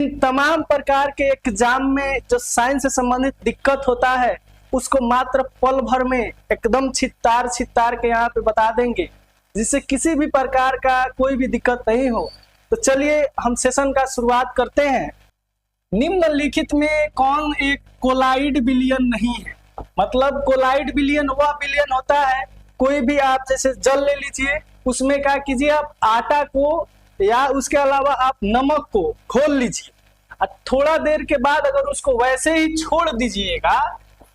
इन तमाम प्रकार के एग्जाम में जो साइंस से संबंधित दिक्कत होता है उसको मात्र पल भर में एकदम छित्तार छित्तार के यहाँ पे बता देंगे, जिससे किसी भी प्रकार का कोई भी दिक्कत नहीं हो। तो चलिए हम सेशन का शुरुआत करते हैं। निम्नलिखित में कौन एक कोलाइड बिलियन नहीं है? मतलब कोलाइड बिलियन वह बिलियन होता है, कोई भी आप जैसे जल ले लीजिए, उसमें क्या कीजिए आप आटा को या उसके अलावा आप नमक को घोल लीजिए और थोड़ा देर के बाद अगर उसको वैसे ही छोड़ दीजिएगा,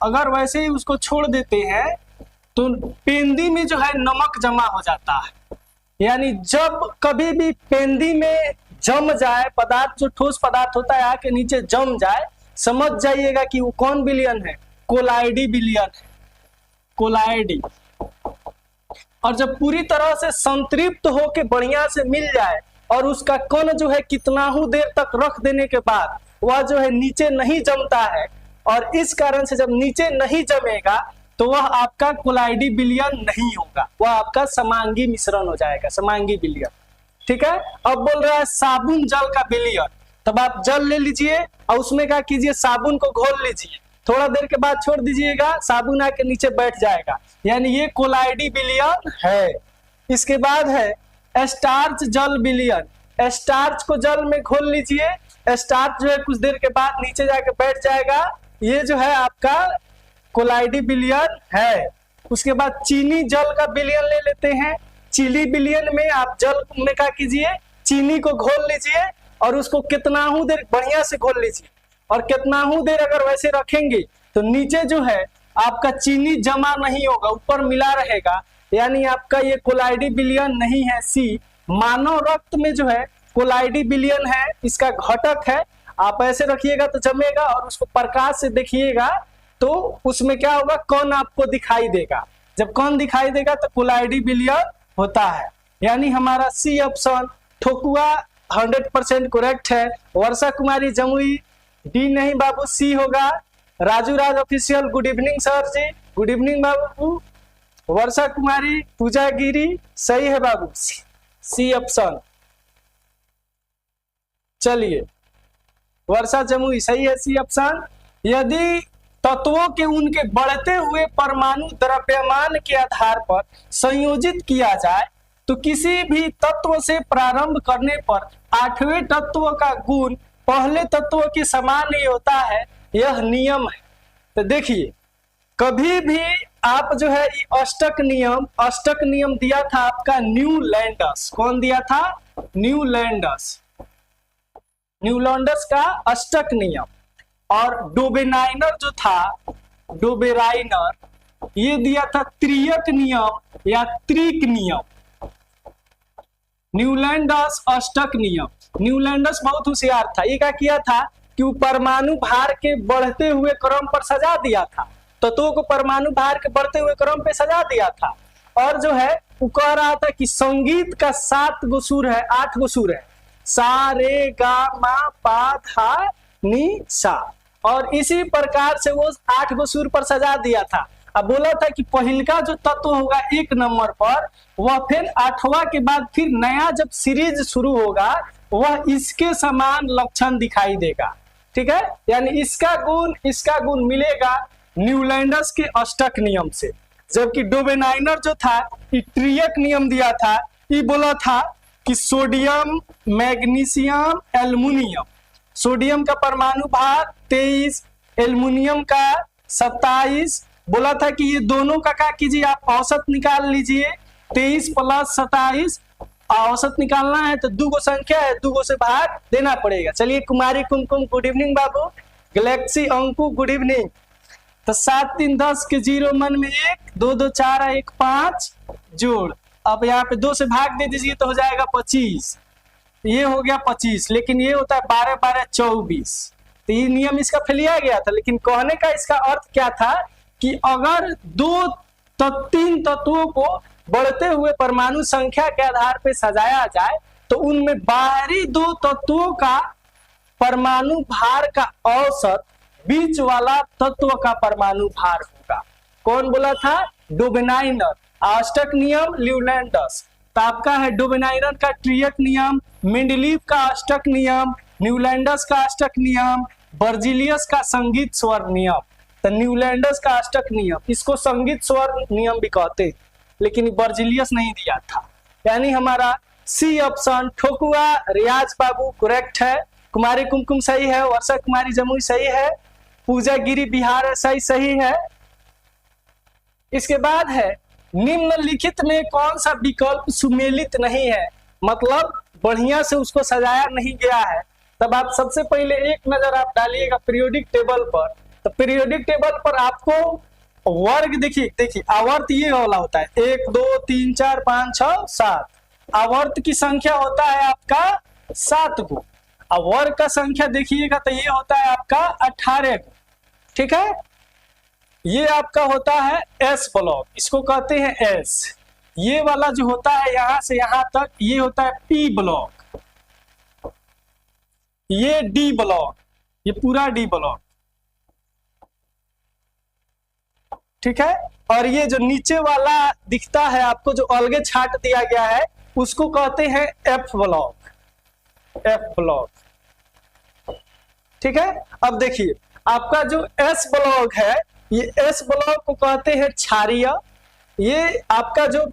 अगर वैसे ही उसको छोड़ देते हैं तो पेंदी में जो है नमक जमा हो जाता है। यानी जब कभी भी पेंदी में जम जाए पदार्थ, जो ठोस पदार्थ होता है आके नीचे जम जाए, समझ जाइएगा कि वो कौन बिलियन है? कोलाइडी बिलियन है, कोलाइडी। और जब पूरी तरह से संतृप्त होके बढ़िया से मिल जाए और उसका कण जो है कितना ही देर तक रख देने के बाद वह जो है नीचे नहीं जमता है, और इस कारण से जब नीचे नहीं जमेगा तो वह आपका कोलाइडी बिलियन नहीं होगा, वह आपका समांगी मिश्रण हो जाएगा, समांगी बिलियन। ठीक है। अब बोल रहा है साबुन जल का बिलियन। तब आप जल ले लीजिए और उसमें क्या कीजिए, साबुन को घोल लीजिए, थोड़ा देर के बाद छोड़ दीजिएगा, साबुन आके नीचे बैठ जाएगा, यानी ये कोलाइडी बिलियन है। इसके बाद है स्टार्च जल बिलियन। स्टार्च को जल में घोल लीजिए, स्टार्च जो है कुछ देर के बाद नीचे जाके बैठ जाएगा, ये जो है आपका कोलाइडी बिलियन है। उसके बाद चीनी जल का बिलियन ले लेते हैं। चीनी बिलियन में आप जल में क्या कीजिए, चीनी को घोल लीजिए और उसको कितना ही देर बढ़िया से घोल लीजिए, और कितना ही देर अगर वैसे रखेंगे तो नीचे जो है आपका चीनी जमा नहीं होगा, ऊपर मिला रहेगा, यानी आपका ये कोलाइडी बिलियन नहीं है। सी, मानव रक्त में जो है कोलाइडी बिलियन है, इसका घटक है। आप ऐसे रखिएगा तो जमेगा, और उसको प्रकाश से देखिएगा तो उसमें क्या होगा, कण आपको दिखाई देगा। जब कण दिखाई देगा तो कोलाइडी बिलियन होता है। यानी हमारा सी ऑप्शन ठोकुआ 100% करेक्ट है। वर्षा कुमारी जमुई डी नहीं बाबू, सी होगा। Raju Raj official good evening sir जी, गुड इवनिंग बाबू। वर्षा कुमारी पूजा गिरी सही है बाबू, सी ऑप्शन। चलिए वर्षा जमुई सही है, सी ऑप्शन। यदि तत्वों के उनके बढ़ते हुए परमाणु द्रव्यमान के आधार पर संयोजित किया जाए तो किसी भी तत्व से प्रारंभ करने पर आठवें तत्व का गुण पहले तत्व के समान ही होता है, यह नियम है। तो देखिए कभी भी आप जो है अष्टक नियम दिया था आपका न्यूलैंडस। कौन दिया था? न्यूलैंडस का अष्टक नियम। और डोबेनाइनर जो था, डोबेराइनर, ये दिया था त्रियक नियम या त्रिक नियम। न्यूलैंडस अष्टक नियम। न्यूलैंडस बहुत होशियार था, ये क्या किया था कि वो परमाणु भार के बढ़ते हुए क्रम पर सजा दिया था, तत्वों को परमाणु भार के बढ़ते हुए क्रम पे सजा दिया था। और जो है वो कह रहा था कि संगीत का 7 गो सुर है, 8 गो सुर है, सा रे गा मा पा धा नी सा, और इसी प्रकार से वो 8 गो सुर पर सजा दिया था। अब बोला था कि पहिलका जो तत्व होगा 1 नंबर पर, वह फिर 8वां के बाद फिर नया जब सीरीज शुरू होगा वह इसके समान लक्षण दिखाई देगा। ठीक है, यानी इसका गुण मिलेगा न्यूलैंडस के अष्टक नियम से। जबकि डोबेनाइनर जो था ये त्रियक नियम दिया था, ये बोला था कि सोडियम, मैग्नीशियम, एल्युमिनियम, सोडियम का परमाणु भार 23, एल्युमिनियम का 27, बोला था कि ये दोनों का क्या कीजिए आप औसत निकाल लीजिए, 23 + 27, औसत निकालना है तो 2 गो संख्या है, 2 गो से भाग देना पड़ेगा। चलिए कुमारी कुमकुम गुड इवनिंग बाबू, गैलेक्सी अंकु गुड इवनिंग। तो 7 3 10 के 0 मन में 1, 2 2 4 1 5 जोड़, अब यहाँ पे 2 से भाग दे दीजिए तो हो जाएगा 25, ये हो गया 25, लेकिन ये होता है 12 12 24। तो ये नियम इसका फैलिया गया था, लेकिन कहने का इसका अर्थ क्या था कि अगर 3 तत्वों को बढ़ते हुए परमाणु संख्या के आधार पर सजाया जाए तो उनमें बाहरी 2 तत्वों का परमाणु भार का औसत बीच वाला तत्व का परमाणु भार होगा। कौन बोला था? डोबेनाइनर। अष्टक नियम ल्यूलैंडस। तो आपका है डोबेनाइनर का त्रियक नियम, मेंडलीव का अष्टक नियम, न्यूलैंडस का अष्टक नियम, बर्जिलियस का संगीत स्वर नियम। तो न्यूलैंडस का अष्टक नियम, इसको संगीत स्वर नियम भी कहते हैं, लेकिन बर्जिलियस नहीं दिया था। यानी हमारा सी ऑप्शन ठोकुआ रियाज बाबू करेक्ट है, कुमारी कुमकुम सही है, वर्षा कुमारी जमुई सही है, पूजा गिरी बिहार सही है। इसके बाद है निम्नलिखित में कौन सा विकल्प सुमेलित नहीं है, मतलब बढ़िया से उसको सजाया नहीं गया है। तब आप सबसे पहले एक नजर आप डालिएगा पीरियोडिक टेबल पर। तो पीरियोडिक टेबल पर आपको वर्ग देखिए आवर्त ये वाला होता है 1 2 3 4 5 6 7। आवर्त की संख्या होता है आपका 7 गो, और वर्ग का संख्या देखिएगा तो ये होता है आपका 18 गो। ठीक है, ये आपका होता है एस ब्लॉक, इसको कहते हैं एस। ये वाला जो होता है यहां से यहां तक ये होता है पी ब्लॉक, ये डी ब्लॉक, ये पूरा डी ब्लॉक। ठीक है, और ये जो नीचे वाला दिखता है आपको जो अलगे छाट दिया गया है उसको कहते हैं एफ ब्लॉक, एफ ब्लॉक। ठीक है, अब देखिए आपका जो एस ब्लॉक है, ये एस ब्लॉक को कहते हैं क्षारीय। ये आपका जो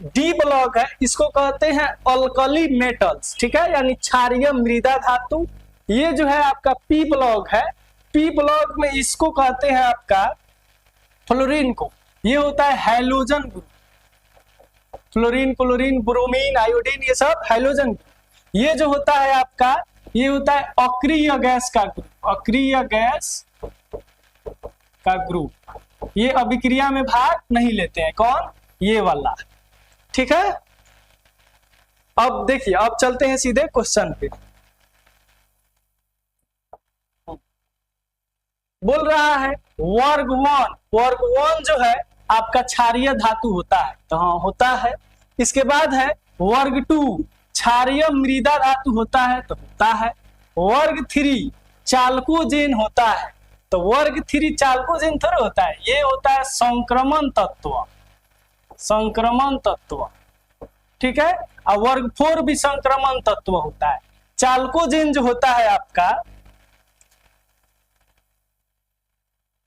डी ब्लॉक है इसको कहते हैं अल्कली मेटल्स। ठीक है, यानी क्षारीय मृदा धातु। ये जो है आपका पी ब्लॉक है, पी ब्लॉक में इसको कहते हैं आपका फ्लोरीन को, ये होता है halogen group. Fluorine, chlorine, bromine, iodine, ये सब हैलोजन। ये जो होता है आपका ये होता है अक्रिय गैस का ग्रुप, अक्रिय गैस का ग्रुप। ये अभिक्रिया में भाग नहीं लेते हैं, कौन? ये वाला। ठीक है, अब देखिए अब चलते हैं सीधे क्वेश्चन पे। बोल रहा है वर्ग वन जो है आपका क्षारीय धातु होता है, तो हाँ होता है। इसके बाद है वर्ग 2 क्षारीय मृदा धातु होता है, तो होता है। वर्ग 3 चाल्कोजेन होता है, तो वर्ग 3 चाल्कोजेन थोड़ा होता है, ये होता है संक्रमण तत्व, संक्रमण तत्व। ठीक है, और वर्ग 4 भी संक्रमण तत्व होता है। चाल्कोजेन जो होता है आपका,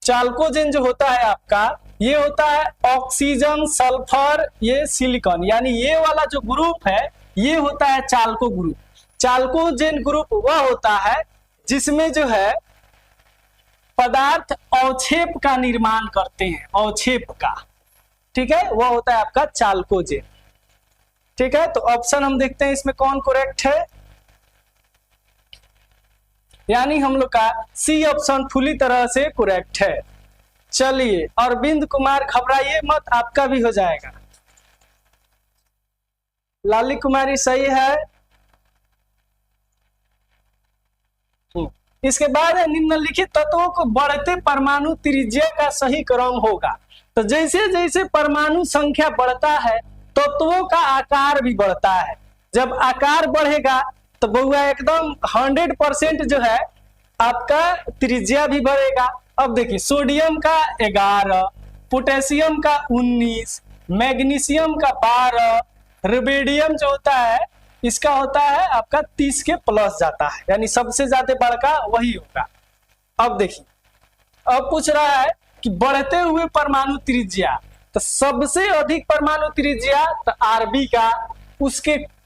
चाल्कोजेन जो होता है आपका ये होता है ऑक्सीजन, सल्फर, ये सिलिकॉन, यानी ये वाला जो ग्रुप है ये होता है चाल्को ग्रुप। चाल्कोजेन ग्रुप वह होता है जिसमें जो है पदार्थ अवक्षेप का निर्माण करते हैं, अवक्षेप का। ठीक है, वह होता है आपका चाल्कोजेन। ठीक है, तो ऑप्शन हम देखते हैं इसमें कौन करेक्ट है। यानी हम लोग का सी ऑप्शन पूरी तरह से करेक्ट है। चलिए अरविंद कुमार घबराइए मत, आपका भी हो जाएगा। लाली कुमारी सही है। इसके बाद निम्नलिखित तत्वों को बढ़ते परमाणु त्रिज्या का सही क्रम होगा। तो जैसे जैसे परमाणु संख्या बढ़ता है तत्वों का आकार भी बढ़ता है। जब आकार बढ़ेगा तो बहुआ एकदम 100% जो है आपका त्रिज्या भी बढ़ेगा। अब देखिए सोडियम का 11, पोटेशियम का 19, मैग्नीशियम का 12, रुबिडियम जो होता है इसका होता है आपका 30 के प्लस जाता है, यानी सबसे ज्यादा बड़का वही होगा। अब देखिए अब पूछ रहा है कि बढ़ते हुए परमाणु त्रिज्या, तो सबसे अधिक परमाणु त्रिज्या तो आरबी का,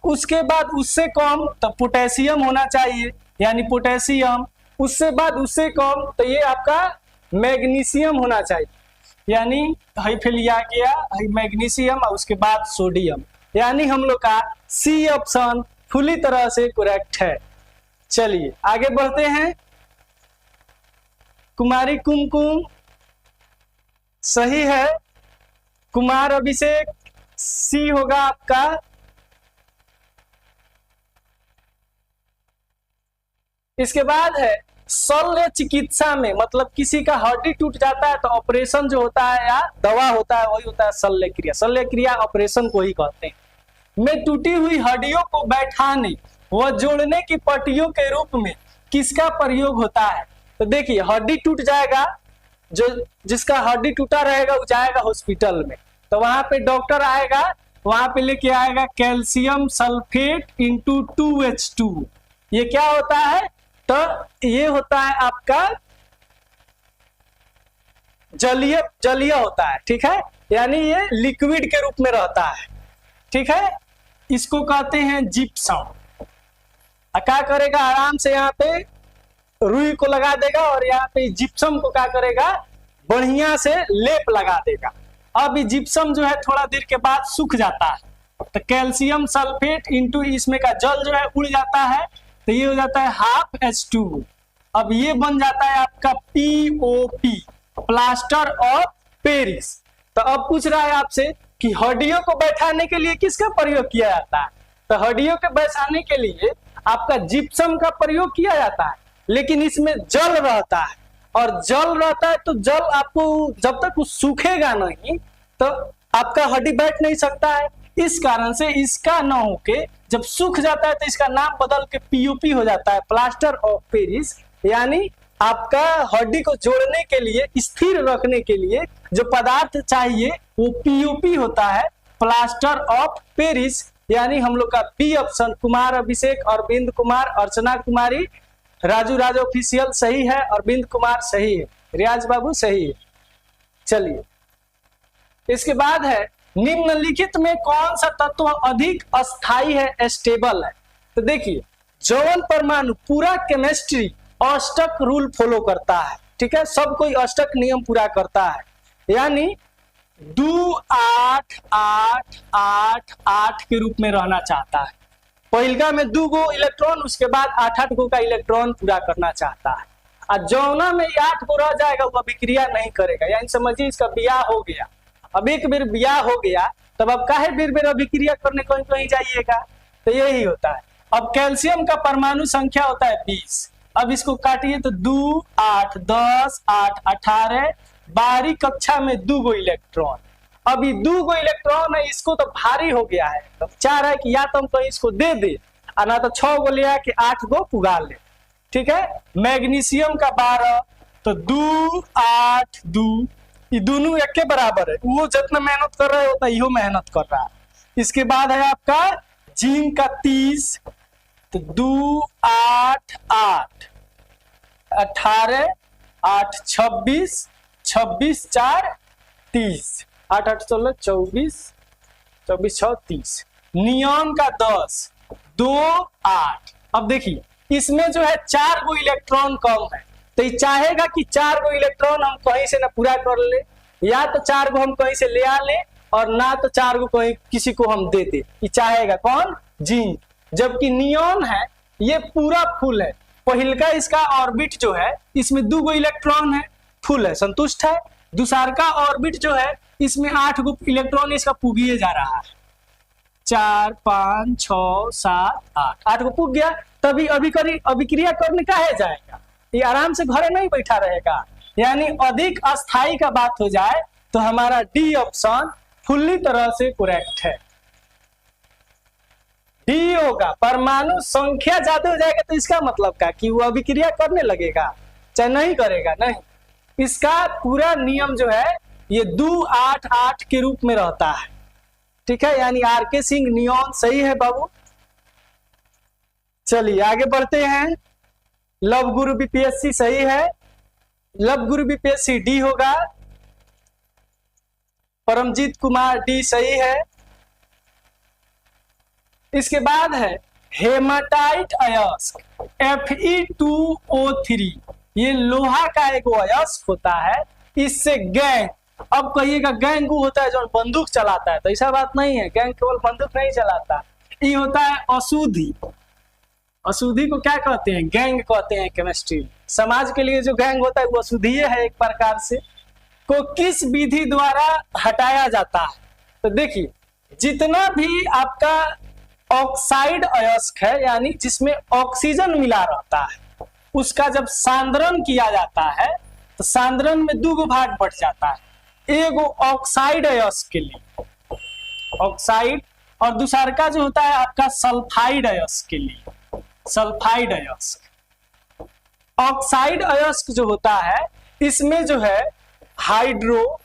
उसके बाद उससे कम तो पोटेशियम होना चाहिए, यानी पोटेशियम। उससे बाद उससे कम तो ये आपका मैग्नीशियम होना चाहिए, यानी हाई फिलिया गया हाई मैग्नीशियम, और उसके बाद सोडियम। यानी हम लोग का सी ऑप्शन पूरी तरह से करेक्ट है। चलिए आगे बढ़ते हैं। कुमारी कुमकुम सही है, कुमार अभिषेक सी होगा आपका। इसके बाद है शल्य चिकित्सा में, मतलब किसी का हड्डी टूट जाता है तो ऑपरेशन जो होता है या दवा होता है वही होता है शल्य क्रिया। शल्य क्रिया ऑपरेशन को ही कहते हैं। में टूटी हुई हड्डियों को बैठाने व जोड़ने की पट्टियों के रूप में किसका प्रयोग होता है। तो देखिए हड्डी टूट जाएगा, जो जिसका हड्डी टूटा रहेगा वो जाएगा हॉस्पिटल में, तो वहां पे डॉक्टर आएगा, वहां पे लेके आएगा कैल्शियम सल्फेट इंटू 2H2। ये क्या होता है? तो ये होता है आपका जलीय जलीय होता है, ठीक है, यानी ये लिक्विड के रूप में रहता है, ठीक है। इसको कहते हैं जिप्सम। क्या करेगा, आराम से यहाँ पे रुई को लगा देगा और यहाँ पे जिप्सम को क्या करेगा, बढ़िया से लेप लगा देगा। अब ये जिप्सम जो है थोड़ा देर के बाद सूख जाता है, तो कैल्शियम सल्फेट इंटू इसमें का जल जो है उड़ जाता है, तो ये हो जाता है हाफ H2। अब ये बन जाता है आपका POP, प्लास्टर ऑफ पेरिस। तो अब पूछ रहा है आपसे कि हड्डियों को बैठाने के लिए किसका प्रयोग किया जाता है, तो हड्डियों के बैठाने के लिए आपका जिप्सम का प्रयोग किया जाता है, लेकिन इसमें जल रहता है, और जल रहता है तो जल आपको जब तक वो सूखेगा नहीं तो आपका हड्डी बैठ नहीं सकता है। इस कारण से इसका न होके जब सूख जाता है तो इसका नाम बदल के POP हो जाता है, प्लास्टर ऑफ पेरिस। यानी आपका हड्डी को जोड़ने के लिए, स्थिर रखने के लिए जो पदार्थ चाहिए वो POP होता है, प्लास्टर ऑफ पेरिस। यानी हम लोग का B option, Kumar Abhishek, Arvind Kumar, Archana Kumari, Raju Raj official सही है, अरविंद कुमार सही है, रियाज बाबू सही है। चलिए इसके बाद है निम्नलिखित में कौन सा तत्व अधिक अस्थाई है, स्टेबल है। तो देखिए जौन परमाणु पूरा केमिस्ट्री अष्टक रूल फॉलो करता है, ठीक है, सब कोई अष्टक नियम पूरा करता है, यानी 2 8 8 8 8 के रूप में रहना चाहता है। पहिलका में 2 गो इलेक्ट्रॉन, उसके बाद 8 8 गो का इलेक्ट्रॉन पूरा करना चाहता है। और जौना में 8 गो रह जाएगा वो अभिक्रिया नहीं करेगा, यानी समझिए इसका ब्याह हो गया। अब एक बेर ब्याह हो गया तब अब काहे बेर बेर अभिक्रिया करने कहीं कहीं जाइएगा, तो यही होता है। अब कैल्शियम का परमाणु संख्या होता है 20। अब इसको काटिए तो 2 8 10 8 18, 12वीं कक्षा में 2 गो इलेक्ट्रॉन। अब ये 2 गो इलेक्ट्रॉन है, इसको तो भारी हो गया है, तो चाह रहा है कि या तो हम कहीं इसको दे दे, और ना तो 6 गो ले आके 8 गो पुगा ले, ठीक है। मैग्नीशियम का 12, तो 2 8 2, ये दोनों एक के बराबर है, वो जितना मेहनत कर रहा है उतना यो मेहनत कर रहा है। इसके बाद है आपका जिंक का 30, तो 2 8 8 18 8 26 26 4 30, 8 8 16 24 24 6 30। नियॉन का 10, 2 8। अब देखिए इसमें जो है 4 गो इलेक्ट्रॉन कम है, तो ये चाहेगा कि 4 गो इलेक्ट्रॉन हम कहीं से ना पूरा कर ले, या तो 4 गो हम कहीं से ले आ ले, और ना तो 4 गो कहीं किसी को हम दे दे। ये चाहेगा कौन, जिंक। जबकि नियॉन है ये पूरा फुल है, पहिलका इसका ऑर्बिट जो है इसमें 2 गो इलेक्ट्रॉन है, फुल है, संतुष्ट है। दूसरा का ऑर्बिट जो है इसमें 8 गो इलेक्ट्रॉन इसका पुगिए जा रहा है, 4 5 6 7 8, 8 को पुग गया, तभी अभिक्रिया करने का है जाएगा, ये आराम से घरे नहीं बैठा रहेगा। यानी अधिक अस्थाई का बात हो जाए तो हमारा डी ऑप्शन फुल्ली तरह से करेक्ट है, डी होगा। परमाणु संख्या ज्यादा हो जाएगा तो इसका मतलब क्या कि वो अभिक्रिया करने लगेगा, चाहे नहीं करेगा, नहीं। इसका पूरा नियम जो है ये 2 8 8 के रूप में रहता है, ठीक है, यानी RK सिंह नियॉन सही है बाबू। चलिए आगे बढ़ते हैं। लव गुरु BPSC सही है, लव गुरु BPSC डी होगा। परमजीत कुमार डी सही है। इसके बाद है हेमाटाइट अयस्क Fe2O3, ये लोहा का एक अयस्क होता है, इससे गैंग, अब कहिएगा गैंग वो होता है जो बंदूक चलाता है, तो ऐसा बात नहीं है, गैंग केवल बंदूक नहीं चलाता, ये होता है अशुद्धि। अशुद्धि को क्या कहते हैं, गैंग कहते हैं केमिस्ट्री। समाज के लिए जो गैंग होता है वो अशुद्धि है एक प्रकार से, को किस विधि द्वारा हटाया जाता है। तो देखिए जितना भी आपका ऑक्साइड अयस्क है, यानी जिसमें ऑक्सीजन मिला रहता है, उसका जब सांद्रण किया जाता है तो सांद्रण में 2 गो भाग बढ़ जाता है, एगो ऑक्साइड अयस्क के लिए ऑक्साइड, और दूसरा का जो होता है आपका सल्फाइड अयस्क के लिए सल्फाइड अयस्क। ऑक्साइड अयस्क जो होता है इसमें जो है हाइड्रो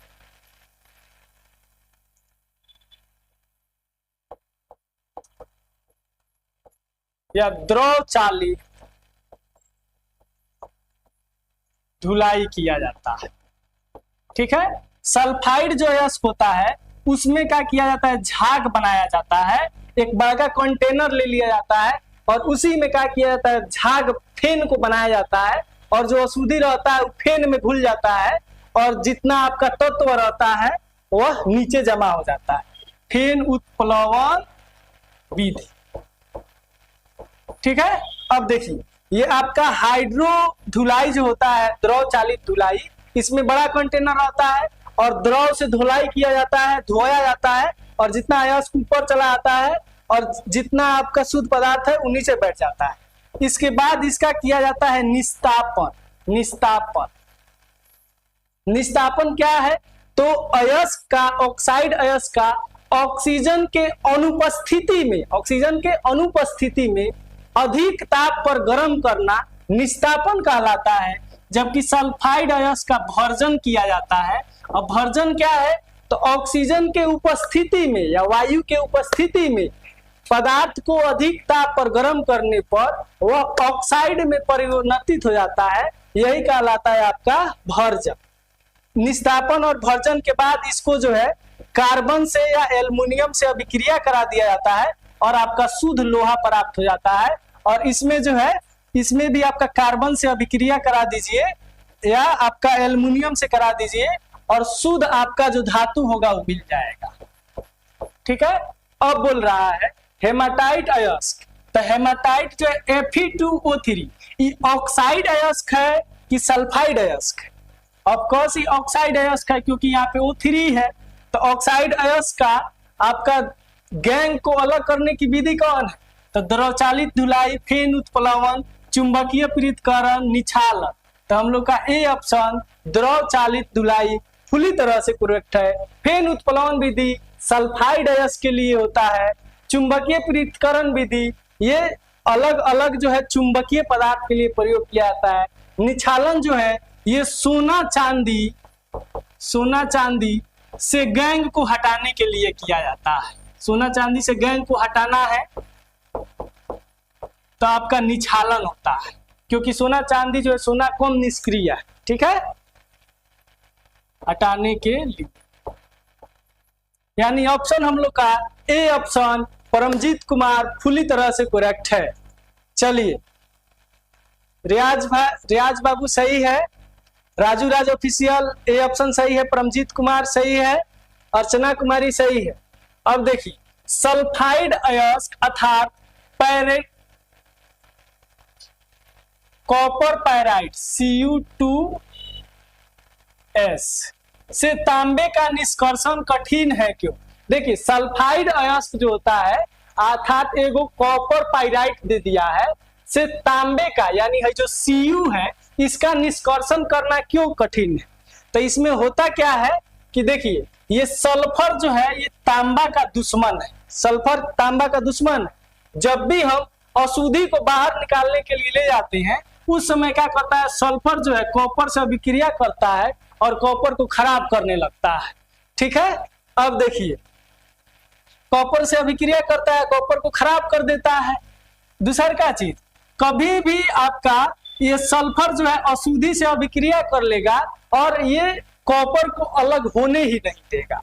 या द्रव चालित धुलाई किया जाता है। ठीक है, सल्फाइड जो अयस्क होता है उसमें क्या किया जाता है, झाग बनाया जाता है, एक बड़ा कंटेनर ले लिया जाता है और उसी में क्या किया जाता है, झाग फेन को बनाया जाता है और जो अशुद्धि रहता है फेन में घुल जाता है और जितना आपका तत्व रहता है वह नीचे जमा हो जाता है, फेन उत्प्लवन विधि। ठीक है, अब देखिए ये आपका हाइड्रो धुलाई जो होता है, द्रव चालित धुलाई, इसमें बड़ा कंटेनर रहता है और द्रव से धुलाई किया जाता है, धोया जाता है और जितना अयस्क ऊपर चला आता है और जितना आपका शुद्ध पदार्थ है वो नीचे बैठ जाता है। इसके बाद इसका किया जाता है निस्तापन। निस्तापन क्या है, तो अयस्क का, ऑक्साइड अयस्क का ऑक्सीजन के अनुपस्थिति में अधिक ताप पर गर्म करना निस्तापन कहलाता है। जबकि सल्फाइड अयस्क का भर्जन किया जाता है। अब भर्जन क्या है, तो ऑक्सीजन के उपस्थिति में या वायु के उपस्थिति में पदार्थ को अधिक ताप पर गर्म करने पर वह ऑक्साइड में परिवर्तित हो जाता है, यही कहलाता है आपका भर्जन। निस्तापन और भर्जन के बाद इसको जो है कार्बन से या एल्युमिनियम से अभिक्रिया करा दिया जाता है और आपका शुद्ध लोहा प्राप्त हो जाता है। और इसमें जो है, इसमें भी आपका कार्बन से अभिक्रिया करा दीजिए या आपका एल्युमिनियम से करा दीजिए और शुद्ध आपका जो धातु होगा वो मिल जाएगा। ठीक है, अब बोल रहा है हेमाटाइट अयस्क। तो हेमाटाइट जो है Fe2O3, ये ऑक्साइड अयस्क है कि सल्फाइड अयस्क है? ऑफकोर्स ये ऑक्साइड अयस्क है क्योंकि यहाँ पे O3 है। तो ऑक्साइड अयस्क का आपका गैंग को अलग करने की विधि कौन है, तो द्रव चालित धुलाई, फेन उत्प्लवन, चुंबकीय पृथक्करण, निछालन। तो हम लोग का ए ऑप्शन द्रव चालित धुलाई पूरी तरह से करेक्ट है। फेन उत्प्लवन विधि सल्फाइड अयस्क के लिए होता है। चुंबकीय पृथक्करण विधि ये अलग अलग जो है चुंबकीय पदार्थ के लिए प्रयोग किया जाता है। निछालन जो है ये सोना चांदी से गैंग को हटाने के लिए किया जाता है। सोना चांदी से गैंग को हटाना है तो आपका निछालन होता है, क्योंकि सोना चांदी जो है, सोना कम निष्क्रिय है। ठीक है, हटाने के लिए, यानी ऑप्शन हम लोग का ए ऑप्शन परमजीत कुमार पूरी तरह से करेक्ट है। चलिए, रियाज बाबू सही है, Raju Raj official A option सही है, परमजीत कुमार सही है, अर्चना कुमारी सही है। अब देखिए सल्फाइड अयस्क अर्थात कॉपर पायराइड Cu2S से तांबे का निष्कर्षण कठिन है क्यों? देखिए सल्फाइड अयस्क जो होता है अर्थात एगो कॉपर पायराइड दे दिया है, से तांबे का यानी है जो Cu है, इसका निष्कर्षण करना क्यों कठिन है? तो इसमें होता क्या है कि देखिए ये सल्फर जो है ये तांबा का दुश्मन है। सल्फर तांबा का दुश्मन है। जब भी हम अशुद्धि को बाहर निकालने के लिए ले जाते हैं उस समय क्या करता है, सल्फर जो है कॉपर से अभिक्रिया करता है और कॉपर को खराब करने लगता है। ठीक है, अब देखिए कॉपर से अभिक्रिया करता है, कॉपर को खराब कर देता है। दूसरा क्या चीज, कभी भी आपका ये सल्फर जो है अशुद्धि से अभिक्रिया कर लेगा और ये कॉपर को अलग होने ही नहीं देगा।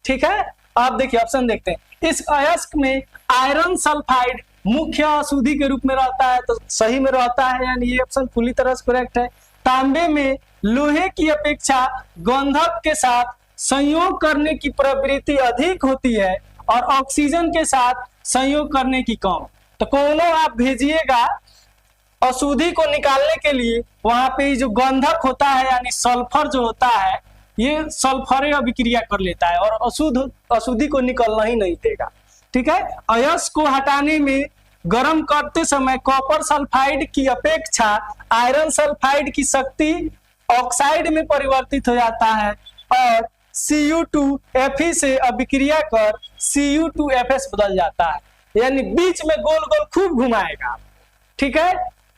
ठीक है, आप देखिए ऑप्शन देखते हैं, इस अयस्क में आयरन सल्फाइड मुख्य अशुद्धि के रूप में रहता है, तो सही में रहता है, यानी ये ऑप्शन पूरी तरह से करेक्ट है। तांबे में लोहे की अपेक्षा गंधक के साथ संयोग करने की प्रवृत्ति अधिक होती है और ऑक्सीजन के साथ संयोग करने की कम। तो कोनो आप भेजिएगा अशुद्धि को निकालने के लिए, वहां पे जो गंधक होता है यानी सल्फर जो होता है ये सल्फर अभिक्रिया कर लेता है और अशुद्धि को निकलना ही नहीं देगा। ठीक है, अयस्क को हटाने में गर्म करते समय कॉपर सल्फाइड की अपेक्षा आयरन सल्फाइड की शक्ति ऑक्साइड में परिवर्तित हो जाता है और Cu2Fe से अभिक्रिया कर Cu2Fs बदल जाता है, यानी बीच में गोल गोल खूब घुमाएगा। ठीक है,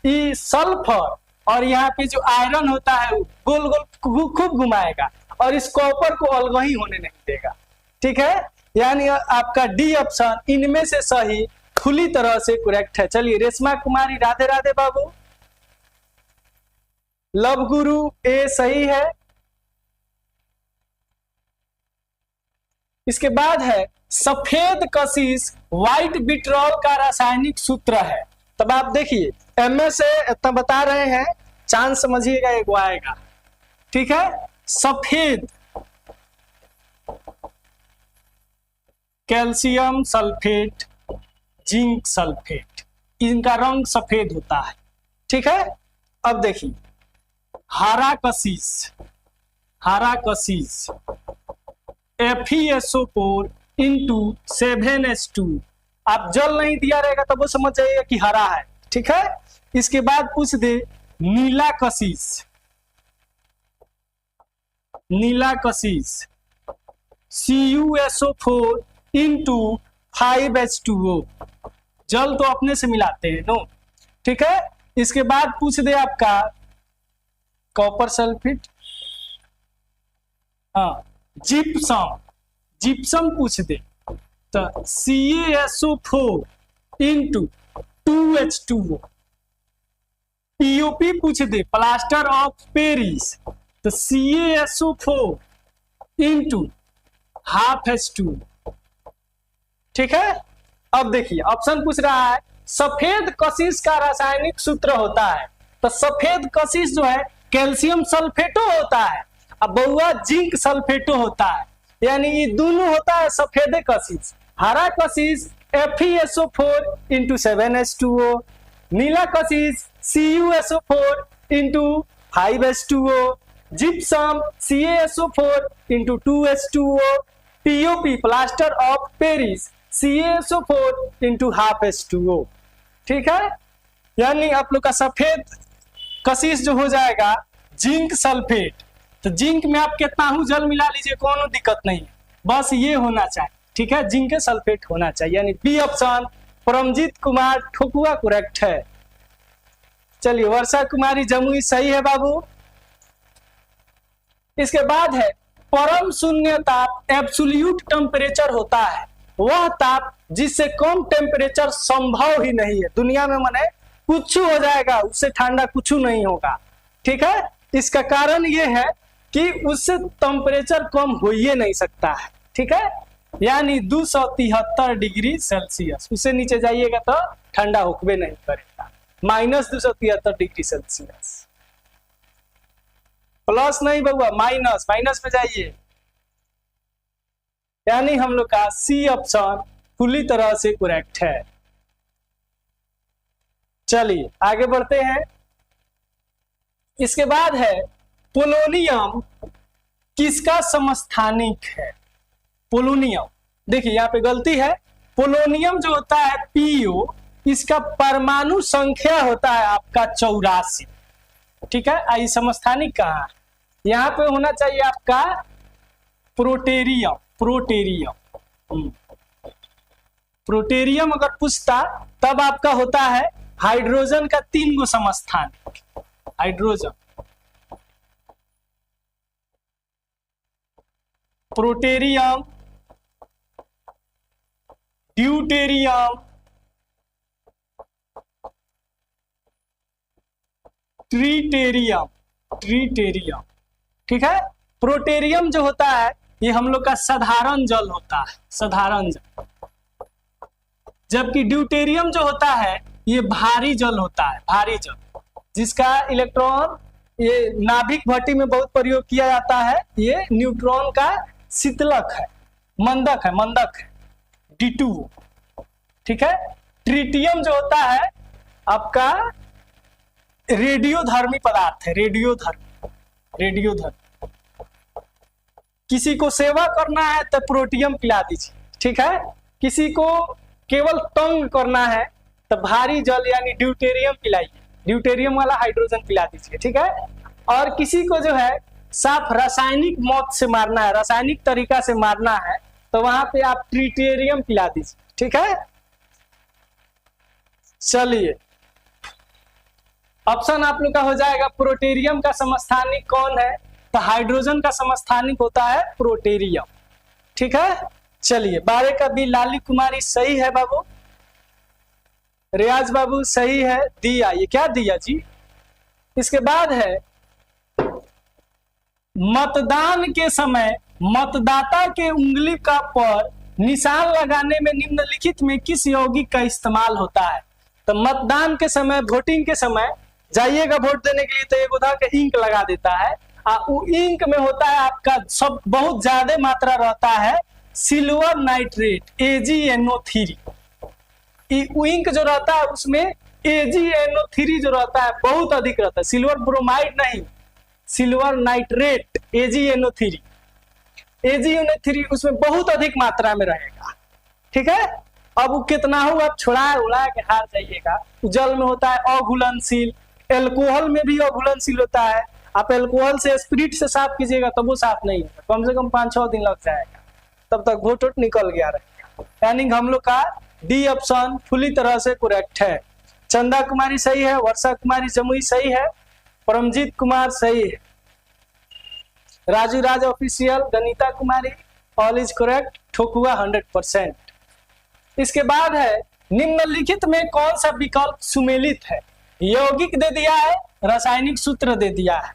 ये सल्फर और यहाँ पे जो आयरन होता है वो गोल गोल खूब घुमाएगा और इस कॉपर को अलग ही होने नहीं देगा। ठीक है, यानी आपका डी ऑप्शन इनमें से सही खुली तरह से करेक्ट है। चलिए रेशमा कुमारी, राधे राधे बाबू। लव गुरु ए सही है। इसके बाद है सफेद कशिश व्हाइट विट्रॉल का रासायनिक सूत्र है। तब आप देखिए एमए से इतना बता रहे हैं, चांस समझिएगा एक आएगा। ठीक है, सफेद कैल्शियम सल्फेट, जिंक सल्फेट, इनका रंग सफेद होता है। ठीक है, अब देखिए हरा कशिश, हरा कशिश FeSO4 इंटू 7H2। आप जल नहीं दिया रहेगा तब वो समझ जाइएगा कि हरा है। ठीक है, इसके बाद पूछ दे नीला कशिश, नीला कशिश CuSO4 इंटू 5H2O। जल तो अपने से मिलाते हैं नो। ठीक है, इसके बाद पूछ दे आपका कॉपर सल्फेट, हाँ जिप्सम, जिप्सम पूछ दे तो CaSO4 इंटू 2H2O। POP पूछ दे प्लास्टर ऑफ पेरिस तो CaSO4 इंटू 1/2H2। ठीक है, अब देखिए ऑप्शन पूछ रहा है सफेद कशिश का रासायनिक सूत्र होता है, तो सफेद कशिश जो है कैल्शियम सल्फेटो होता है, अब बहुआ जिंक सल्फेटो होता है, यानी ये दोनों होता है सफेद कशिश। हरा कशिश FeSO4 into 7H2O, Neela Kashish CuSO4 into 5H2O, gypsum CaSO4 into 2H2O, POP plaster of Paris CaSO4 into 1/2H2O। ठीक है, यानी आप लोग का सफेद कशिश जो हो जाएगा जिंक सल्फेट, तो जिंक में आप कितना जल मिला लीजिए कोनो दिक्कत नहीं है, बस ये होना चाहिए। ठीक है, जिंक सल्फेट होना चाहिए, यानी बी ऑप्शन परमजीत कुमार ठोकुआ करेक्ट है। चलिए वर्षा कुमारी जमुई सही है बाबू। इसके बाद है परम शून्य ताप एब्सोल्यूट टेम्परेचर होता है वह ताप जिससे कम टेम्परेचर संभव ही नहीं है दुनिया में, माने कुछ हो जाएगा उससे ठंडा कुछ नहीं होगा। ठीक है, इसका कारण यह है कि उससे टेम्परेचर कम हो ही नहीं सकता है। ठीक है, यानी 273 डिग्री सेल्सियस, उससे नीचे जाइएगा तो ठंडा होकबे नहीं करेगा। -273 डिग्री सेल्सियस, प्लस नहीं बउआ माइनस, माइनस में जाइए, यानी हम लोग का सी ऑप्शन पूरी तरह से करेक्ट है। चलिए आगे बढ़ते हैं। इसके बाद है पोलोनियम किसका समस्थानिक है? पोलोनियम, देखिए यहाँ पे गलती है, पोलोनियम जो होता है PO, इसका परमाणु संख्या होता है आपका 84। ठीक है, आई समस्थानिक कहाँ है? यहाँ पे होना चाहिए आपका प्रोटेरियम, प्रोटेरियम, प्रोटेरियम अगर पूछता तब आपका होता है हाइड्रोजन का 3 गो समस्थानिक, हाइड्रोजन, प्रोटेरियम, ड्यूटेरियम, ट्रीटेरियम, ट्रीटेरियम। ठीक है, प्रोटेरियम जो होता है ये हम लोग का साधारण जल होता है, साधारण जल, जबकि ड्यूटेरियम जो होता है ये भारी जल होता है, भारी जल, जिसका इलेक्ट्रॉन ये नाभिक भट्टी में बहुत प्रयोग किया जाता है, ये न्यूट्रॉन का शीतलक है, मंदक है, मंदक है, D2। ठीक है, ट्रिटियम जो होता है आपका रेडियोधर्मी पदार्थ है, रेडियोधर्मी, रेडियोधर्मी। किसी को सेवा करना है तो प्रोटियम पिला दीजिए। ठीक है, किसी को केवल तंग करना है तो भारी जल यानी ड्यूटेरियम पिलाइए, ड्यूटेरियम वाला हाइड्रोजन पिला दीजिए। ठीक है, और किसी को जो है साफ रासायनिक मौत से मारना है, रासायनिक तरीका से मारना है, तो वहां पे आप ट्रिटेरियम पिला दीजिए। ठीक है, चलिए ऑप्शन आप लोग का हो जाएगा प्रोटेरियम का समस्थानिक कौन है? तो हाइड्रोजन का समस्थानिक होता है प्रोटेरियम। ठीक है, चलिए 12 का बी लाली कुमारी सही है बाबू, रियाज बाबू सही है, दिया, ये क्या दिया जी? इसके बाद है मतदान के समय मतदाता के उंगली का पर निशान लगाने में निम्नलिखित में किस यौगिक का इस्तेमाल होता है? तो मतदान के समय, वोटिंग के समय जाइएगा वोट देने के लिए तो एक उधर के इंक लगा देता है, वो इंक में होता है आपका सब बहुत ज्यादा मात्रा रहता है सिल्वर नाइट्रेट AgNO3। इंक जो रहता है उसमें AgNO3 जो रहता है बहुत अधिक रहता है, सिल्वर ब्रोमाइड नहीं, सिल्वर नाइट्रेट AgNO3 उसमें बहुत अधिक मात्रा में रहेगा। ठीक है, अब वो कितना हो आप छुड़ा उड़ा के हार जाइएगा। जल में होता है अघुलनशील, एल्कोहल में भी अघुलनशील होता है। आप एल्कोहल से स्पिरिट से साफ कीजिएगा तब वो साफ नहीं होगा, कम से कम 5-6 दिन लग जाएगा, तब तक वोट निकल गया रहेगा। यानी हम लोग का डी ऑप्शन पूरी तरह से करेक्ट है। चंदा कुमारी सही है, वर्षा कुमारी जमुई सही है, परमजीत कुमार सही है, Raju Raj official, Ganita Kumari all is correct, ठोकुआ 100%। इसके बाद है निम्नलिखित में कौन सा विकल्प सुमेलित है? यौगिक दे दिया है, रासायनिक सूत्र दे दिया है।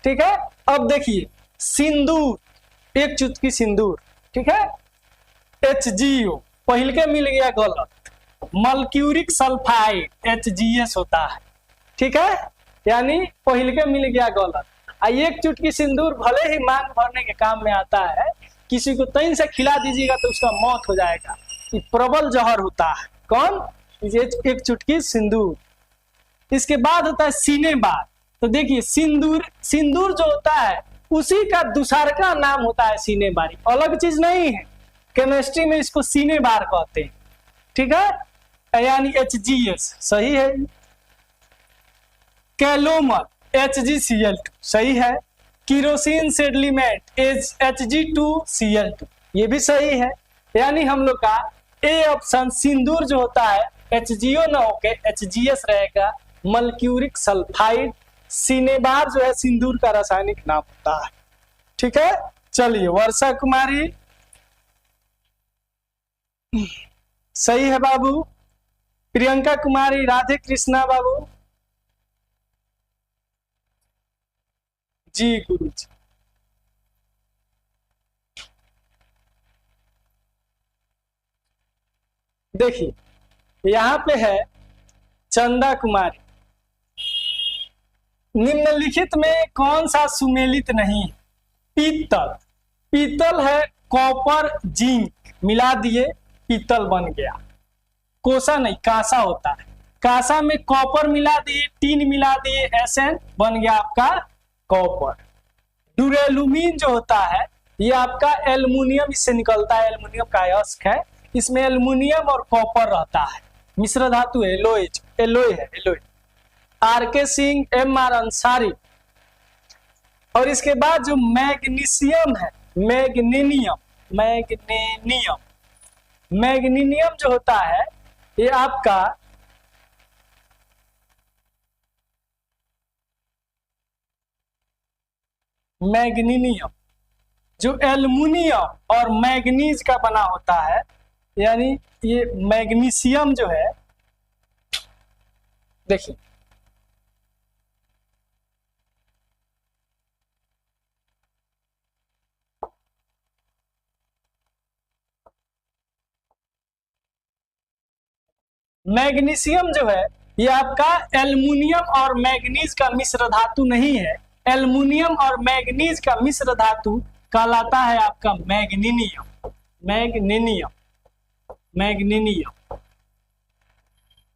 ठीक है, अब देखिए सिंदूर, एक चुटकी सिंदूर, ठीक है, HgO पहले के मिल गया गलत, मर्क्यूरिक सल्फाइड HgS होता है। ठीक है, यानी पहले के मिल गया गलत। एक चुटकी सिंदूर भले ही मांग भरने के काम में आता है, किसी को तइन से खिला दीजिएगा तो उसका मौत हो जाएगा, ये प्रबल जहर होता है। कौन? एक चुटकी सिंदूर। इसके बाद होता है सीने बार। तो देखिए सिंदूर जो होता है उसी का दूसरा का नाम होता है सीने बारी, अलग चीज नहीं है। केमिस्ट्री में इसको सीने बार कहते हैं। ठीक है, यानी HgS सही है। कैलोमर HgCl2 सही है। किरोसिन सेडिमेंट Hg2Cl2 ये भी सही है। यानी हम लोग का ए ऑप्शन सिंदूर जो होता है HgO ना होके HgS रहेगा, मर्क्यूरिक सल्फाइड। सिनेबार जो है सिंदूर का रासायनिक नाम होता है। ठीक है, चलिए वर्षा कुमारी सही है बाबू, प्रियंका कुमारी, राधे कृष्णा बाबू जी गुरु जी। देखिए यहां पे है चंदा कुमारी, निम्नलिखित में कौन सा सुमेलित नहीं? पीतल, पीतल है कॉपर जिंक मिला दिए पीतल बन गया। कोसा नहीं, कांसा होता है, कांसा में कॉपर मिला दिए, टीन मिला दिए, Sn बन गया आपका कॉपर। ड्यूरेलुमीन जो होता है ये आपका एल्युमिनियम इससे निकलता है, एल्युमिनियम का अयस्क है, इसमें एल्युमिनियम और कॉपर रहता है, मिश्र धातु है, एलोय है, alloy. RK Singh, MR Ansari. और इसके बाद जो मैग्नीशियम है, मैग्नीनियम जो होता है ये आपका मैग्नीनियम जो एल्युमिनियम और मैग्नीज का बना होता है, यानी ये मैग्नीशियम जो है, देखिए मैग्नीशियम जो है ये आपका एल्युमिनियम और मैग्नीज का मिश्र धातु नहीं है, एल्युमिनियम और मैग्नीज का मिश्र धातु कहलाता है आपका मैग्नीनियम।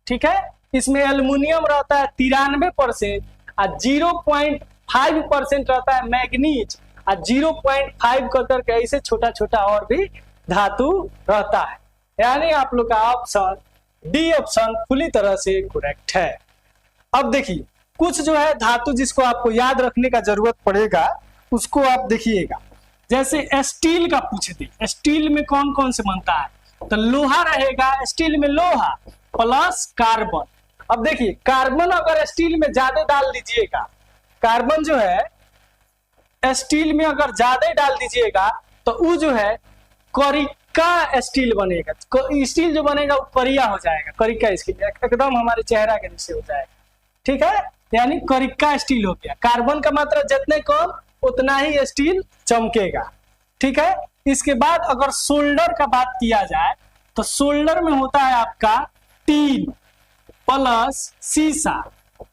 ठीक है, इसमें एल्युमिनियम रहता है 93% और 0.5% रहता है मैग्नीज, और 0.5 करके ऐसे छोटा छोटा और भी धातु रहता है। यानी आप लोग का ऑप्शन डी ऑप्शन पूरी तरह से करेक्ट है। अब देखिए कुछ जो है धातु जिसको आपको याद रखने का जरूरत पड़ेगा उसको आप देखिएगा। जैसे स्टील का पूछ दी, स्टील में कौन कौन से बनता है? तो लोहा रहेगा, स्टील में लोहा प्लस कार्बन। अब देखिए कार्बन अगर स्टील में ज्यादा डाल दीजिएगा, कार्बन जो है स्टील में अगर ज्यादा डाल दीजिएगा तो वो जो है करिका स्टील बनेगा। स्टील जो बनेगा वो करिया हो जाएगा, करिका स्टील एकदम हमारे चेहरा के नीचे हो जाएगा। ठीक है, यानी करिका स्टील हो गया। कार्बन का मात्रा जितने कम उतना ही स्टील चमकेगा। ठीक है, इसके बाद अगर सोल्डर का बात किया जाए तो सोल्डर में होता है आपका टीन प्लस शीशा।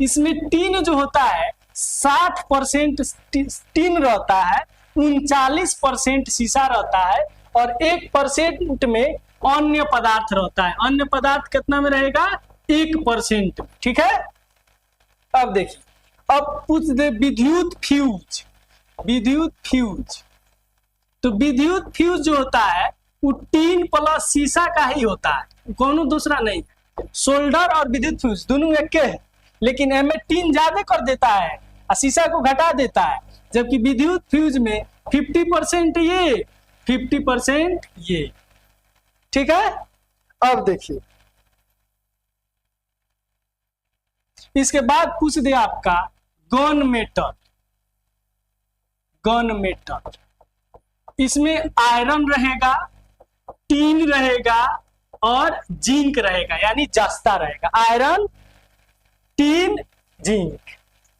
इसमें टीन जो होता है 60% टीन रहता है, 39% शीशा रहता है और 1% में अन्य पदार्थ रहता है। अन्य पदार्थ कितना में रहेगा? 1%। ठीक है, अब देखिए, अब पूछ दे विद्युत फ्यूज। विद्युत फ्यूज, तो विद्युत फ्यूज जो होता है वो टीन प्लस शीशा का ही होता है, कोनो दूसरा नहीं। सोल्डर और विद्युत फ्यूज दोनों एक के है, लेकिन एमे टीन ज्यादा कर देता है और शीशा को घटा देता है, जबकि विद्युत फ्यूज में 50% ये 50% ये। ठीक है, अब देखिए, इसके बाद पूछ दे आपका गन मेटल। गन मेटल, इसमें आयरन रहेगा, टीन रहेगा और जिंक रहेगा, यानी जस्ता रहेगा। Iron, tin, zinc.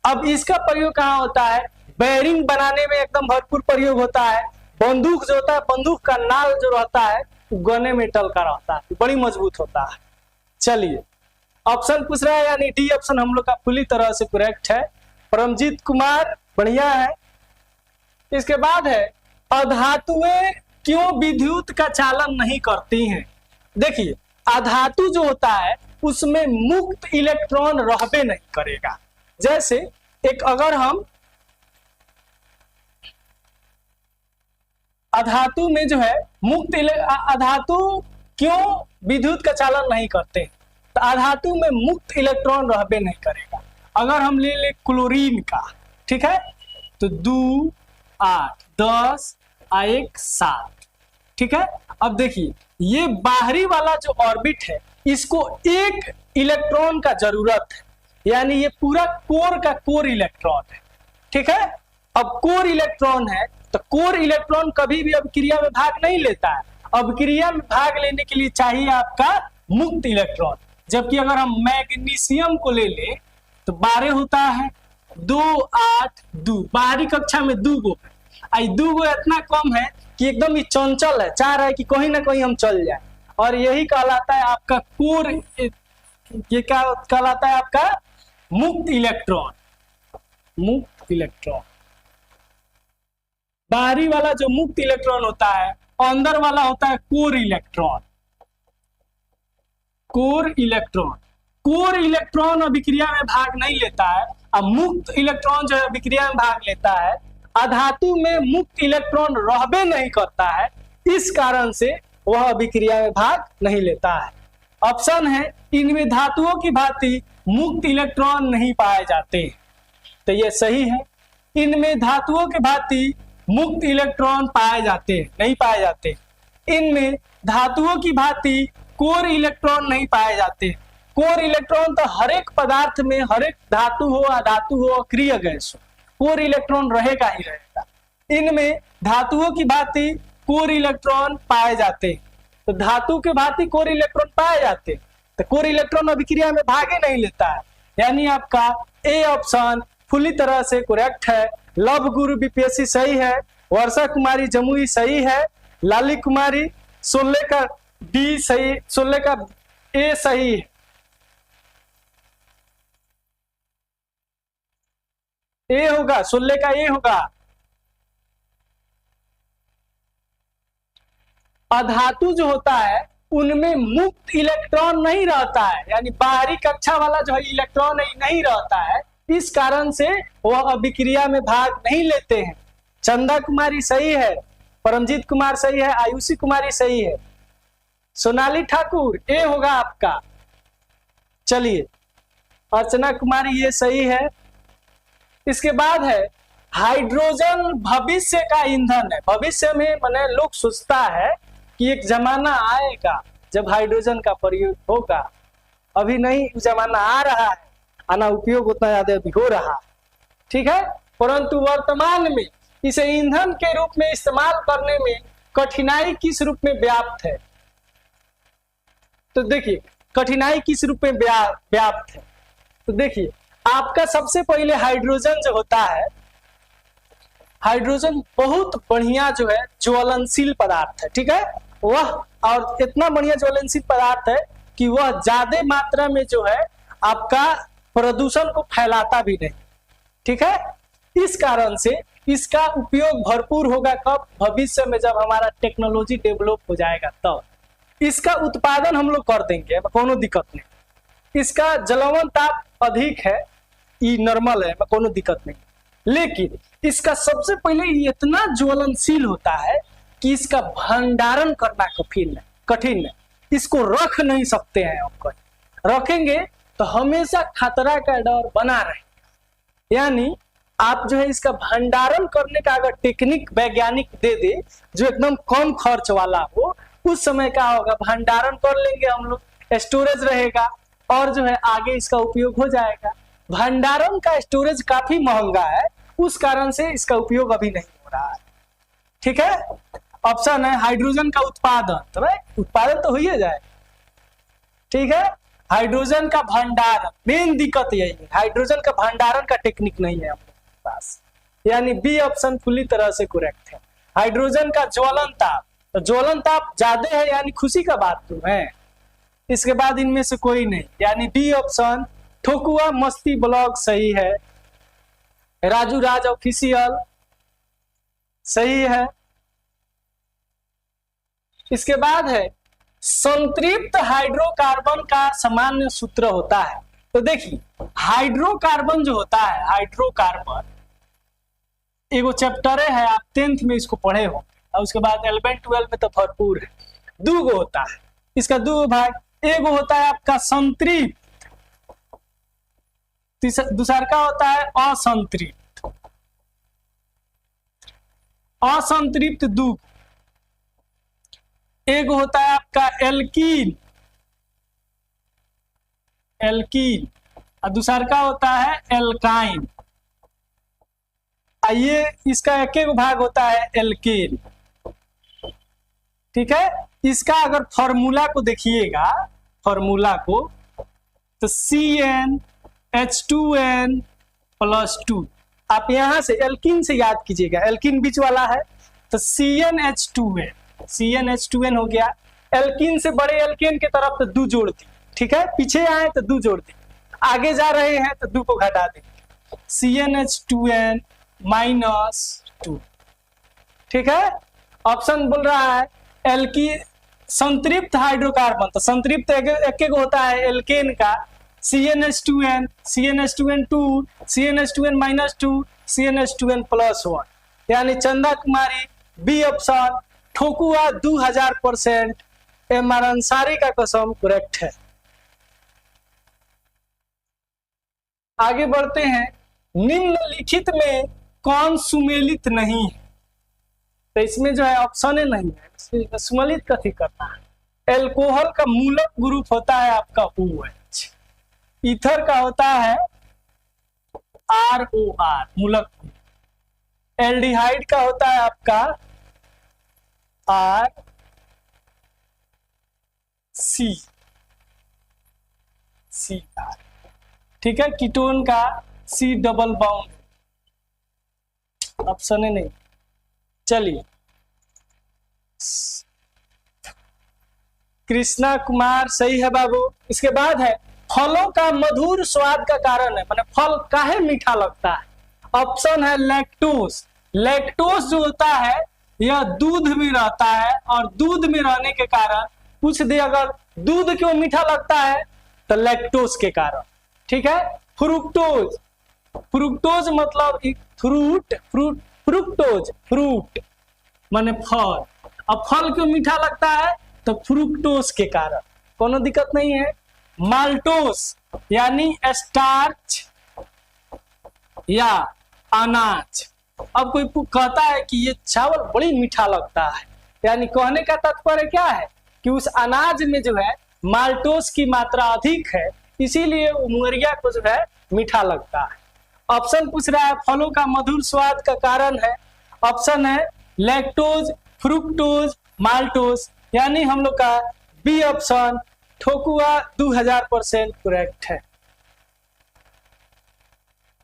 अब इसका प्रयोग कहाँ होता है? बेरिंग बनाने में एकदम भरपूर प्रयोग होता है। बंदूक जो होता है, बंदूक का नाल जो रहता है वो गने मेटल का रहता है, बड़ी मजबूत होता है। चलिए, ऑप्शन पूछ रहा है, यानी डी ऑप्शन हम लोग का पूरी तरह से करेक्ट है। परमजीत कुमार, बढ़िया है। इसके बाद है अधातुएं क्यों विद्युत का चालन नहीं करती हैं? देखिए, अधातु जो होता है उसमें मुक्त इलेक्ट्रॉन रहबे नहीं करेगा। जैसे एक अगर हम अधातु में जो है मुक्त अधातु क्यों विद्युत का चालन नहीं करते? तो अधातु में मुक्त इलेक्ट्रॉन रहबे नहीं करेगा। अगर हम ले ले क्लोरीन का, ठीक है, तो 2 8 10 1 7। ठीक है, अब देखिए, ये बाहरी वाला जो ऑर्बिट है इसको एक इलेक्ट्रॉन का जरूरत है, यानी ये पूरा कोर का कोर इलेक्ट्रॉन है। ठीक है, अब कोर इलेक्ट्रॉन है तो कोर इलेक्ट्रॉन कभी भी अभिक्रिया में भाग नहीं लेता है। अभिक्रिया में भाग लेने के लिए चाहिए आपका मुक्त इलेक्ट्रॉन। जबकि अगर हम मैग्नीशियम को ले ले तो 12 होता है, 2 8 2, बाहरी कक्षा में 2 गो, आई 2 गो इतना कम है कि एकदम ही चंचल है, चाह रहा है कि कहीं ना कहीं हम चल जाए, और यही कहलाता है आपका कोर। ये क्या कहलाता है? आपका मुक्त इलेक्ट्रॉन। मुक्त इलेक्ट्रॉन, बाहरी वाला जो मुक्त इलेक्ट्रॉन होता है, अंदर वाला होता है core electron. Core electron, core electron अभिक्रिया में भाग नहीं लेता है, अब मुक्त इलेक्ट्रॉन जो है अभिक्रिया में भाग लेता है। अधातु में मुक्त इलेक्ट्रॉन रहबे नहीं करता है, इस कारण से वह अभिक्रिया में भाग नहीं लेता है। ऑप्शन है, इनमें धातुओं की भांति मुक्त इलेक्ट्रॉन नहीं पाए जाते, तो यह सही है। इनमें धातुओं की भांति मुक्त इलेक्ट्रॉन पाए जाते हैं, नहीं पाए जाते। इनमें धातुओं की भांति कोर इलेक्ट्रॉन नहीं पाए जाते। कोर इलेक्ट्रॉन तो हर एक पदार्थ में, हर एक धातु हो, अधातु हो, अक्रिय गैस हो, कोर इलेक्ट्रॉन रहेगा ही रहेगा। इनमें धातुओं की भांति कोर इलेक्ट्रॉन पाए जाते, तो धातु के भांति कोर इलेक्ट्रॉन पाए जाते, तो कोर इलेक्ट्रॉन अभिक्रिया में भागे नहीं लेता है, यानी आपका ए ऑप्शन पूरी तरह से करेक्ट है। लव गुरु बीपीएससी सही है, वर्षा कुमारी जमुई सही है, लाली कुमारी 16 का डी सही, 16 का ए सही है। ए होगा, 16 का ए होगा। अधातु जो होता है उनमें मुक्त इलेक्ट्रॉन नहीं रहता है, यानी बाहरी कक्षा वाला जो है इलेक्ट्रॉन नहीं रहता है, इस कारण से वह अभिक्रिया में भाग नहीं लेते हैं। चंदा कुमारी सही है, परमजीत कुमार सही है, आयुषी कुमारी सही है, सोनाली ठाकुर ए होगा आपका। चलिए, अर्चना कुमारी ये सही है। इसके बाद है हाइड्रोजन भविष्य का ईंधन है। भविष्य में माने लोग सोचता है कि एक जमाना आएगा जब हाइड्रोजन का प्रयोग होगा, अभी नहीं जमाना आ रहा है, आना उपयोग उतना ज्यादा अभी हो रहा है, ठीक है, परंतु वर्तमान में इसे ईंधन के रूप में इस्तेमाल करने में कठिनाई किस रूप में व्याप्त है? तो देखिए कठिनाई किस रूप में व्याप्त है, तो देखिए आपका सबसे पहले हाइड्रोजन जो होता है, हाइड्रोजन बहुत बढ़िया जो है ज्वलनशील पदार्थ है, ठीक है। वह और इतना बढ़िया ज्वलनशील पदार्थ है कि वह ज्यादा मात्रा में जो है आपका प्रदूषण को फैलाता भी नहीं, ठीक है। इस कारण से इसका उपयोग भरपूर होगा कब, भविष्य में जब हमारा टेक्नोलॉजी डेवलप हो जाएगा तब इसका उत्पादन हम लोग कर देंगे, कोनो दिक्कत नहीं। इसका जलवन ताप अधिक है, ये नॉर्मल है, कोनो दिक्कत नहीं। लेकिन इसका सबसे पहले इतना ज्वलनशील होता है कि इसका भंडारण करना कठिन है। इसको रख नहीं सकते हैं हम, कहीं रखेंगे तो हमेशा खतरा का डर बना रहे। यानी आप जो है इसका भंडारण करने का अगर टेक्निक वैज्ञानिक दे दे जो एकदम कम खर्च वाला हो, उस समय क्या होगा, भंडारण कर लेंगे हम लोग, स्टोरेज रहेगा और जो है आगे इसका उपयोग हो जाएगा। भंडारण का स्टोरेज काफी महंगा है, उस कारण से इसका उपयोग अभी नहीं हो रहा है, ठीक है। ऑप्शन है हाइड्रोजन का उत्पादन, तो भाई उत्पादन तो हो ही जाए, ठीक है। हाइड्रोजन का भंडारण, मेन दिक्कत यही है, हाइड्रोजन का भंडारण का टेक्निक नहीं है अपने पास, यानी बी ऑप्शन पूरी तरह से करेक्ट है। हाइड्रोजन का ज्वलन ताप, तो ज्वलन ताप ज्यादा है यानी खुशी का बात तो है। इसके बाद इनमें से कोई नहीं, यानी बी ऑप्शन ठोकुआ मस्ती ब्लॉग सही है। राजू राज ऑफिशियल सही है। इसके बाद है संतृप्त हाइड्रोकार्बन का सामान्य सूत्र होता है। तो देखिए हाइड्रोकार्बन जो होता है, हाइड्रोकार्बन एगो चैप्टर है, आप 10th में इसको पढ़े हो और उसके बाद 11 12 में तो भरपूर है। दो गो होता है, इसका दो भाग, एगो होता है आपका संतृप्त, दूसरा का होता है असंतृप्त। असंतृप्त दो, एक होता है आपका एल्कीन, एल्कीन और दूसरा का होता है एल्काइन। ये इसका एक एक भाग होता है एल्केन, ठीक है। इसका अगर फॉर्मूला को देखिएगा, फॉर्मूला को, तो CnH2n+2, आप यहां से एल्कीन से याद कीजिएगा, एल्कीन बीच वाला है तो CnH2n, CnH2n हो गया। एल्कीन से बड़े एल्केन के तरफ तो 2 जोड़ दी, ठीक है, पीछे आए तो 2 जोड़ दी, आगे जा रहे हैं तो 2 को घटा देंगे, CnH2n-2, ठीक है। ऑप्शन बोल रहा है एल्कीन संतृप्त हाइड्रोकार्बन, तो संतृप्त एक होता है एल्केन का CnH2n, CnH2n2, CnH2n-2, CnH2n+1, यानी चंदा कुमारी बी ऑप्शन ठोकुआ 2000%, एम.आर. अंसारी का कसम करेक्ट है। आगे बढ़ते हैं, निम्नलिखित में कौन सुमेलित नहीं है, तो इसमें जो है ऑप्शन नहीं है, इसमें सुमेलित कथी करना है। एल्कोहल का मूलक ग्रुप होता है आपका OH, ईथर का होता है ROR मूलक, एल्डिहाइड का होता है आपका CR, ठीक है। कीटोन का C डबल बॉन्ड, ऑप्शन है नहीं। चलिए कृष्णा कुमार सही है बाबू। इसके बाद है फलों का मधुर स्वाद का कारण है, माने फल काहे मीठा लगता है। ऑप्शन है लैक्टोज, लैक्टोज जो होता है यह दूध में रहता है और दूध में रहने के कारण, पूछ दे अगर दूध क्यों मीठा लगता है तो लैक्टोज के कारण, ठीक है। फ्रुक्टोज, फ्रुक्टोज मतलब फ्रूट, फ्रुक्टोज फ्रूट माने फल, अब फल क्यों मीठा लगता है तो फ्रुक्टोज के कारण, कोनो दिक्कत नहीं है। माल्टोज यानी स्टार्च या अनाज। अब कोई कहता है कि ये चावल बड़ी मीठा लगता है, यानी कहने का तात्पर्य क्या है कि उस अनाज में जो है माल्टोज की मात्रा अधिक है, इसीलिए उमरिया को जो है मीठा लगता है। ऑप्शन पूछ रहा है फलों का मधुर स्वाद का कारण है, ऑप्शन है लैक्टोज, फ्रुक्टोज, माल्टोज, यानी हम लोग का बी ऑप्शन ठोकुआ 2000% करेक्ट है।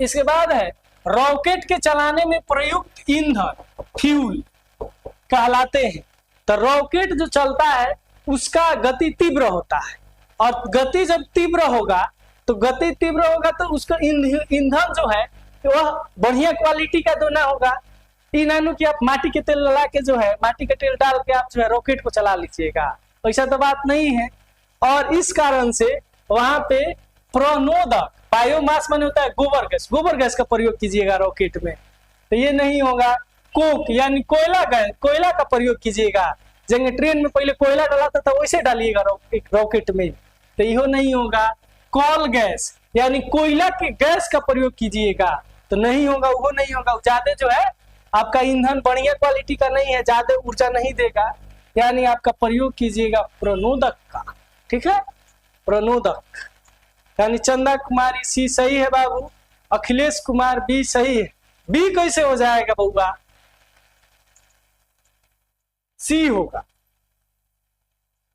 इसके बाद है रॉकेट के चलाने में प्रयुक्त ईंधन फ्यूल कहलाते हैं। तो रॉकेट जो चलता है उसका गति तीव्र होता है, और गति जब तीव्र होगा तो उसका ईंधन जो है वह बढ़िया क्वालिटी का देना होगा। इनानु कि आप माटी के तेल लगा के जो है, माटी के तेल डाल के आप जो है रॉकेट को चला लीजिएगा, ऐसा तो बात नहीं है। और इस कारण से वहां पे प्रणोदक, बायोमास माने होता है गोबर गैस का प्रयोग कीजिएगा रॉकेट में, तो ये नहीं होगा। कोक यानी कोयला का प्रयोग कीजिएगा, जैसे ट्रेन में पहले कोयला डालता था वैसे डालिएगा रॉकेट में, तो यह नहीं होगा। कॉल गैस यानी कोयला के गैस का प्रयोग कीजिएगा, तो नहीं होगा, वो नहीं होगा। ज्यादा जो है आपका ईंधन बढ़िया क्वालिटी का नहीं है, ज्यादा ऊर्जा नहीं देगा, यानी आपका प्रयोग कीजिएगा प्रणोदक का। ठीक है, प्रणोदक। यानी चंदा कुमारी सी सही है बाबू, अखिलेश कुमार बी सही है। बी कैसे हो जाएगा बउआ, सी होगा।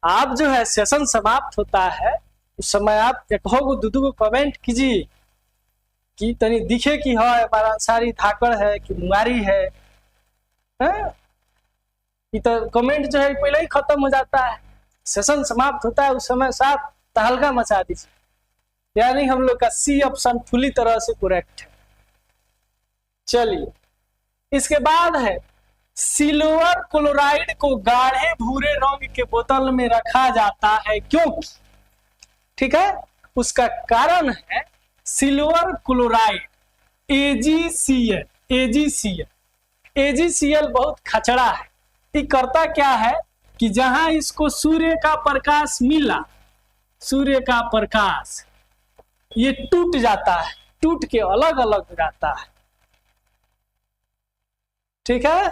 आप जो है सेशन समाप्त होता है उस समय आप एक हो दूधू को कमेंट कीजिए कि तनी दिखे कि हाँ हमारा अंसारी धाकड़ है कि मुंगारी है। तो कमेंट जो है पहले ही खत्म हो जाता है, सेशन समाप्त होता है उस समय साफ तहलका मचा दीजिए। यानी हम लोग का सी ऑप्शन पूरी तरह से करेक्ट है। चलिए, इसके बाद है सिल्वर क्लोराइड को गाढ़े भूरे रंग के बोतल में रखा जाता है क्योंकि, ठीक है, उसका कारण है सिल्वर क्लोराइड AgCl बहुत खचड़ा है। ये करता क्या है कि जहां इसको सूर्य का प्रकाश मिला, सूर्य का प्रकाश, ये टूट जाता है, टूट के अलग अलग हो जाता है। ठीक है,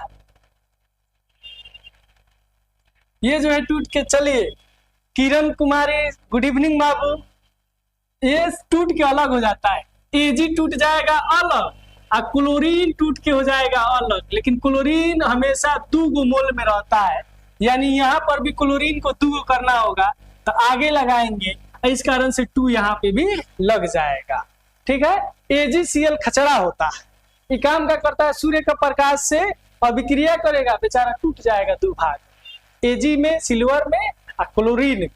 ये जो है टूट के, चलिए किरण कुमारी गुड इवनिंग बाबू, ये टूट के अलग हो जाता है। Ag टूट जाएगा अलग और क्लोरीन टूट के हो जाएगा अलग, लेकिन क्लोरीन हमेशा 2 मोल में रहता है, यानी यहाँ पर भी क्लोरीन को 2 करना होगा तो आगे लगाएंगे, इस कारण से 2 यहाँ पे भी लग जाएगा। ठीक है, AgCl खचड़ा होता है, ये काम क्या करता है, सूर्य का प्रकाश से अभिक्रिया करेगा, बेचारा टूट जाएगा 2 भाग, Ag में, सिल्वर में और क्लोरीन।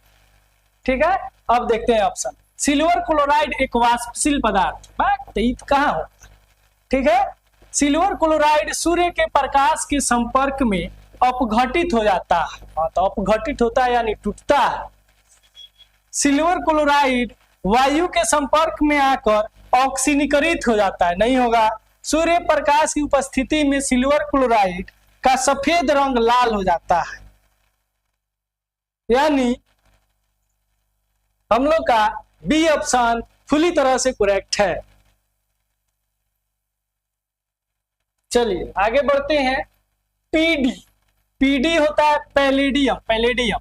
ठीक है, अब देखते हैं ऑप्शन। सिल्वर क्लोराइड एक वाष्पशील पदार्थ, कहाँ हो। ठीक है, सिल्वर क्लोराइड सूर्य के प्रकाश के संपर्क में अपघटित हो जाता है। तो अपघटित होता है यानी टूटता है। सिल्वर क्लोराइड वायु के संपर्क में आकर ऑक्सीनीकरित हो जाता है, नहीं होगा। सूर्य प्रकाश की उपस्थिति में सिल्वर क्लोराइड का सफेद रंग लाल हो जाता है, यानी हम लोग का बी ऑप्शन पूरी तरह से करेक्ट है। चलिए आगे बढ़ते हैं। पीडी होता है पैलेडियम,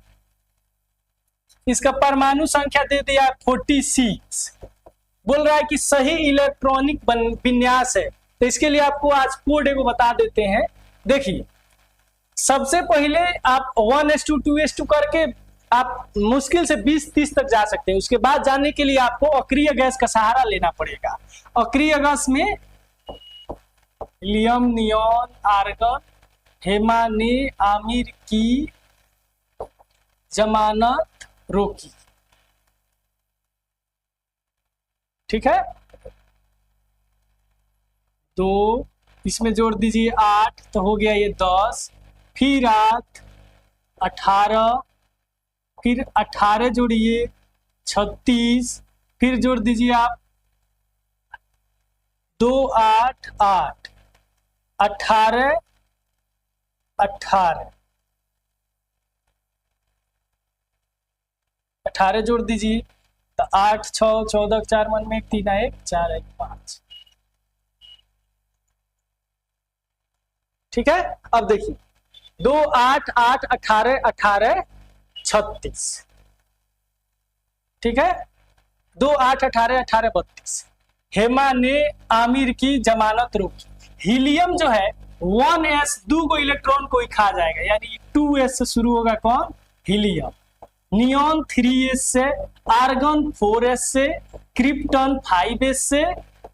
इसका परमाणु संख्या दे दिया 46। बोल रहा है कि सही इलेक्ट्रॉनिक विन्यास है, तो इसके लिए आपको आज कोड को बता देते हैं। देखिए, सबसे पहले आप 1:2 2:2 करके आप मुश्किल से 20-30 तक जा सकते हैं। उसके बाद जाने के लिए आपको अक्रिय गैस का सहारा लेना पड़ेगा। अक्रिय गैस में हीलियम, नियॉन, आर्गन, हेमा ने आमिर की जमानत रोकी। ठीक है, तो इसमें जोड़ दीजिए 8, तो हो गया ये 10, फिर 8 18, फिर 18 जोड़िए 36, फिर जोड़ दीजिए आप 2 8 8 18 18 18 जोड़ दीजिए तो 8 6 14 4 1 में 3 1 4 1 5। ठीक है, अब देखिए 2 8 8 18 18 36। ठीक है, 2 8 18 18 32। हेमा ने आमिर की जमानत रोकी। हीलियम जो है 1s 2 इलेक्ट्रॉन को ही खा जाएगा, यानी 2s से शुरू होगा कौन, हीलियम। नियॉन 3s से, आर्गन 4s से, क्रिप्टन 5s से,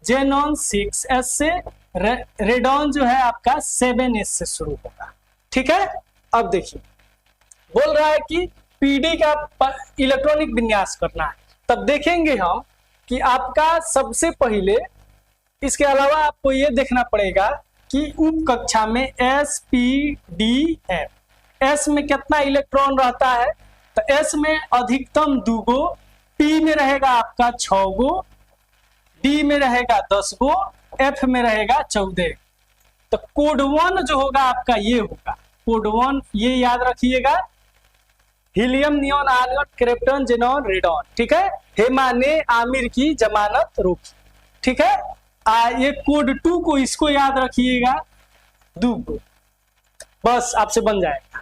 जेनॉन 6s से, रेडॉन जो है आपका 7s से शुरू होगा। ठीक है, अब देखिए बोल रहा है कि पीडी का इलेक्ट्रॉनिक विन्यास करना है। तब देखेंगे हम कि आपका सबसे पहले, इसके अलावा आपको ये देखना पड़ेगा कि उप कक्षा में sp-d-f, s में कितना इलेक्ट्रॉन रहता है, तो s में अधिकतम 2 गो, p में रहेगा आपका 6 गो, d में रहेगा 10 गो, f में रहेगा 14। तो कोड 1 जो होगा आपका ये होगा, कोड 1 ये याद रखिएगा, helium, neon, argon, krypton, xenon, radon. ठीक है, हेमा ने आमिर की जमानत रोकी। ठीक है, ये कोड 2 को इसको याद रखिएगा, 2 को, बस आपसे बन जाएगा।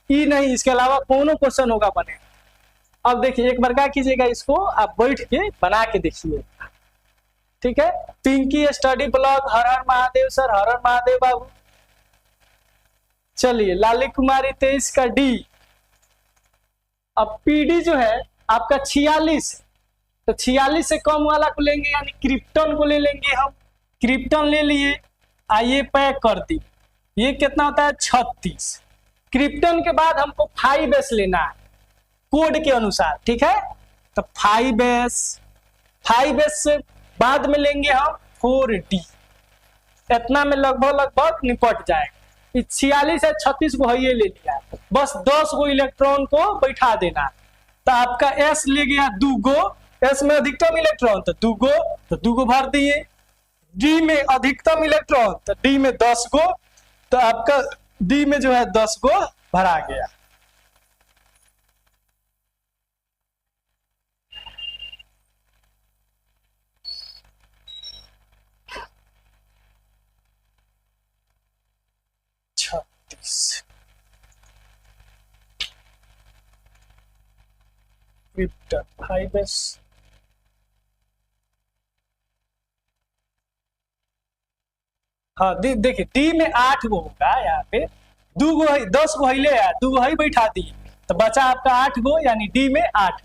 ई नहीं, इसके अलावा कौन क्वेश्चन होगा बनेगा। अब देखिए एक बार क्या कीजिएगा, इसको आप बैठ के बना के देखिएगा। ठीक है, पिंकी स्टडी ब्लॉग, हर हर महादेव सर, हर हर महादेव बाबू। चलिए लाली कुमारी 23 का डी। अब पीडी जो है आपका 46, तो 46 से कम वाला को लेंगे, यानी क्रिप्टन को ले लेंगे हम। क्रिप्टन ले लिए, आइए पैक कर दी, ये कितना होता है 36। क्रिप्टन के बाद हमको 5s लेना है कोड के अनुसार। ठीक है, तो 5s से बाद में लेंगे हम 4d, इतना में लगभग निपट जाएगा। 46 है 36 को है ये ले लिया, बस 10 गो इलेक्ट्रॉन को बैठा देना। तो आपका s ले गया 2 गो, s में अधिकतम इलेक्ट्रॉन तो 2 गो, तो 2 गो भर दिए। d में अधिकतम इलेक्ट्रॉन तो d में 10 गो, तो आपका d में जो है 10 गो भरा गया। क्रिप्टन 5s, हाँ देखिए डी में 8 गो होगा, यहाँ पे 2 गो है, 10 गो है ले आया, 2 गो है बैठा दिए, तो बचा आपका 8 गो, यानी डी में 8।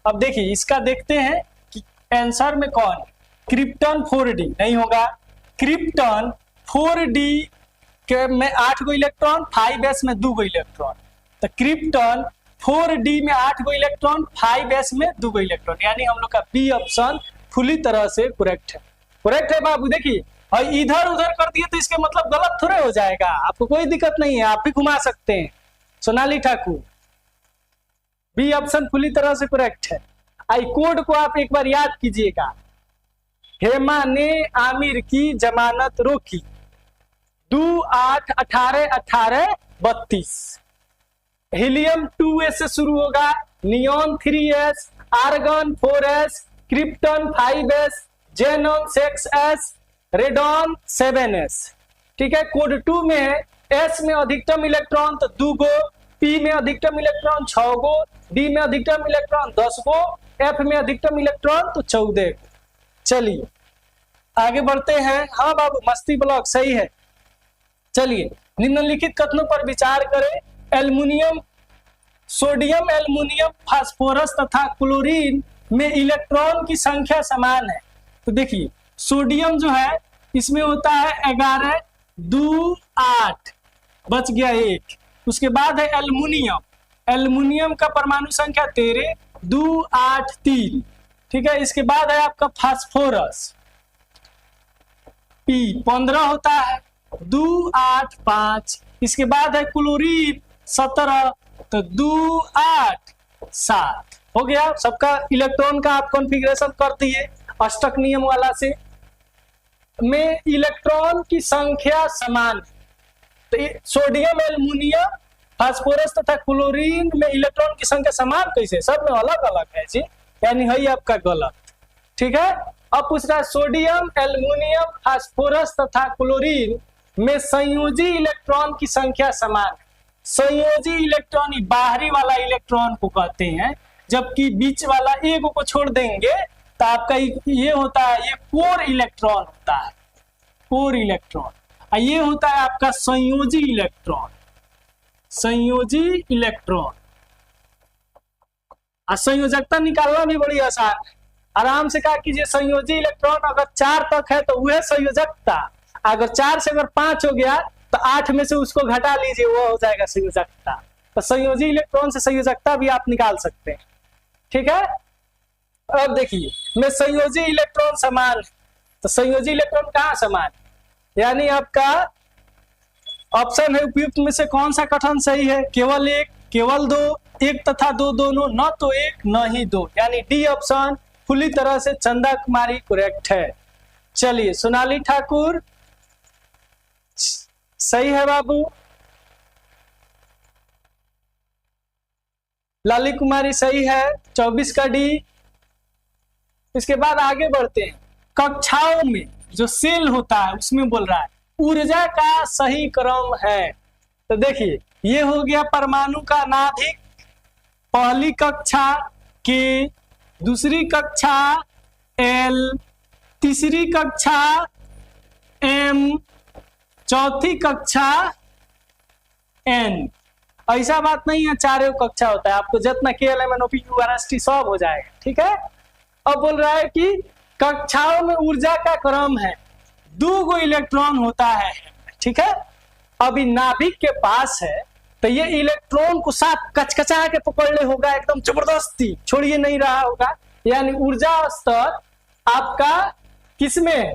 अब देखिए इसका देखते हैं कि आंसर में कौन, क्रिप्टन 4d नहीं होगा। क्रिप्टन 4d के में 8 गो इलेक्ट्रॉन, 5s में 2 गो इलेक्ट्रॉन, तो क्रिप्टन 4d में 8 गो इलेक्ट्रॉन, 5s में 2 गो इलेक्ट्रॉन, यानी हम लोग का बी ऑप्शन पूरी तरह से करेक्ट है। करेक्ट है बाबू। देखिए और इधर उधर कर दिए तो इसके मतलब गलत थोड़े हो जाएगा, आपको कोई दिक्कत नहीं है, आप भी घुमा सकते हैं। सोनाली ठाकुर, बी ऑप्शन पूरी तरह से करेक्ट है। आई कोड को आप एक बार याद कीजिएगा, हेमा ने आमिर की जमानत रोकी, 2 8 18 18 32। हीलियम 2s से शुरू होगा, neon 3s, argon 4s, krypton 5s, xenon 6s, radon 7s। ठीक है, कोड 2 में है, s में अधिकतम इलेक्ट्रॉन तो 2 गो, p में अधिकतम इलेक्ट्रॉन 6 गो, d में अधिकतम इलेक्ट्रॉन 10 गो, f में अधिकतम इलेक्ट्रॉन तो 14 गो। चलिए आगे बढ़ते हैं। हाँ बाबू, मस्ती ब्लॉक सही है। चलिए निम्नलिखित कथनों पर विचार करें। एल्युमिनियम, सोडियम, एल्युमिनियम, फास्फोरस तथा क्लोरीन में इलेक्ट्रॉन की संख्या समान है। तो देखिए सोडियम जो है इसमें होता है 11 2 8, बच गया 1। उसके बाद है एल्युमिनियम, एल्युमिनियम का परमाणु संख्या 13 2 8 3। ठीक है, इसके बाद है आपका फास्फोरस, P 15 होता है 2 8 5। इसके बाद है क्लोरीन 17, तो 2 8 7 हो गया। सबका इलेक्ट्रॉन का आप कॉन्फ़िगरेशन कर दिए अष्टक नियम वाला से, में इलेक्ट्रॉन की संख्या समान। तो सोडियम, एल्युमिनियम, फास्फोरस तथा क्लोरीन में इलेक्ट्रॉन की संख्या समान कैसे, सब में अलग अलग है जी, यानी है आपका गलत। ठीक है, अब पूछ रहा है सोडियम, एल्युमिनियम, फास्फोरस तथा क्लोरीन में संयोजी इलेक्ट्रॉन की संख्या समान है। संयोजी इलेक्ट्रॉन बाहरी वाला इलेक्ट्रॉन को कहते हैं, जबकि बीच वाला एक को छोड़ देंगे तो आपका ये होता है, ये कोर इलेक्ट्रॉन होता है, कोर इलेक्ट्रॉन। ये होता है आपका संयोजी इलेक्ट्रॉन, संयोजी इलेक्ट्रॉन। संयोजकता निकालना भी बड़ी आसान है। आराम से कहा कीजिए संयोजी इलेक्ट्रॉन अगर 4 तक है तो वह संयोजकता, अगर 4 से अगर 5 हो गया तो 8 में से उसको घटा लीजिए, वो हो जाएगा संयोजकता। तो संयोजी इलेक्ट्रॉन से संयोजकता भी आप निकाल सकते हैं। ठीक है, अब देखिए में संयोजी इलेक्ट्रॉन समान, तो संयोजी इलेक्ट्रॉन कहाँ समान, यानी आपका ऑप्शन है उपयुक्त में से कौन सा कथन सही है, केवल एक, केवल दो, एक तथा दो दोनों, न तो एक न ही दो, यानी डी ऑप्शन पूरी तरह से चंदा कुमारी करेक्ट है। चलिए सोनाली ठाकुर सही है बाबू, लाली कुमारी सही है, 24 का डी। इसके बाद आगे बढ़ते हैं, कक्षाओं में जो सेल होता है उसमें बोल रहा है ऊर्जा का सही क्रम है। तो देखिए ये हो गया परमाणु का नाभिक, पहली कक्षा के, दूसरी कक्षा एल, तीसरी कक्षा एम, चौथी कक्षा एन। ऐसा बात नहीं है चारों कक्षा होता है, आपको जितना KLMNOP URST सब हो जाएगा। ठीक है, अब बोल रहा है कि कक्षाओं में ऊर्जा का क्रम है, 2 इलेक्ट्रॉन होता है। ठीक है, अभी नाभिक के पास है तो ये इलेक्ट्रॉन को साथ कचकचा के पकड़ने होगा, एकदम जबरदस्ती छोड़िए नहीं रहा होगा, यानी ऊर्जा स्तर आपका किसमें है,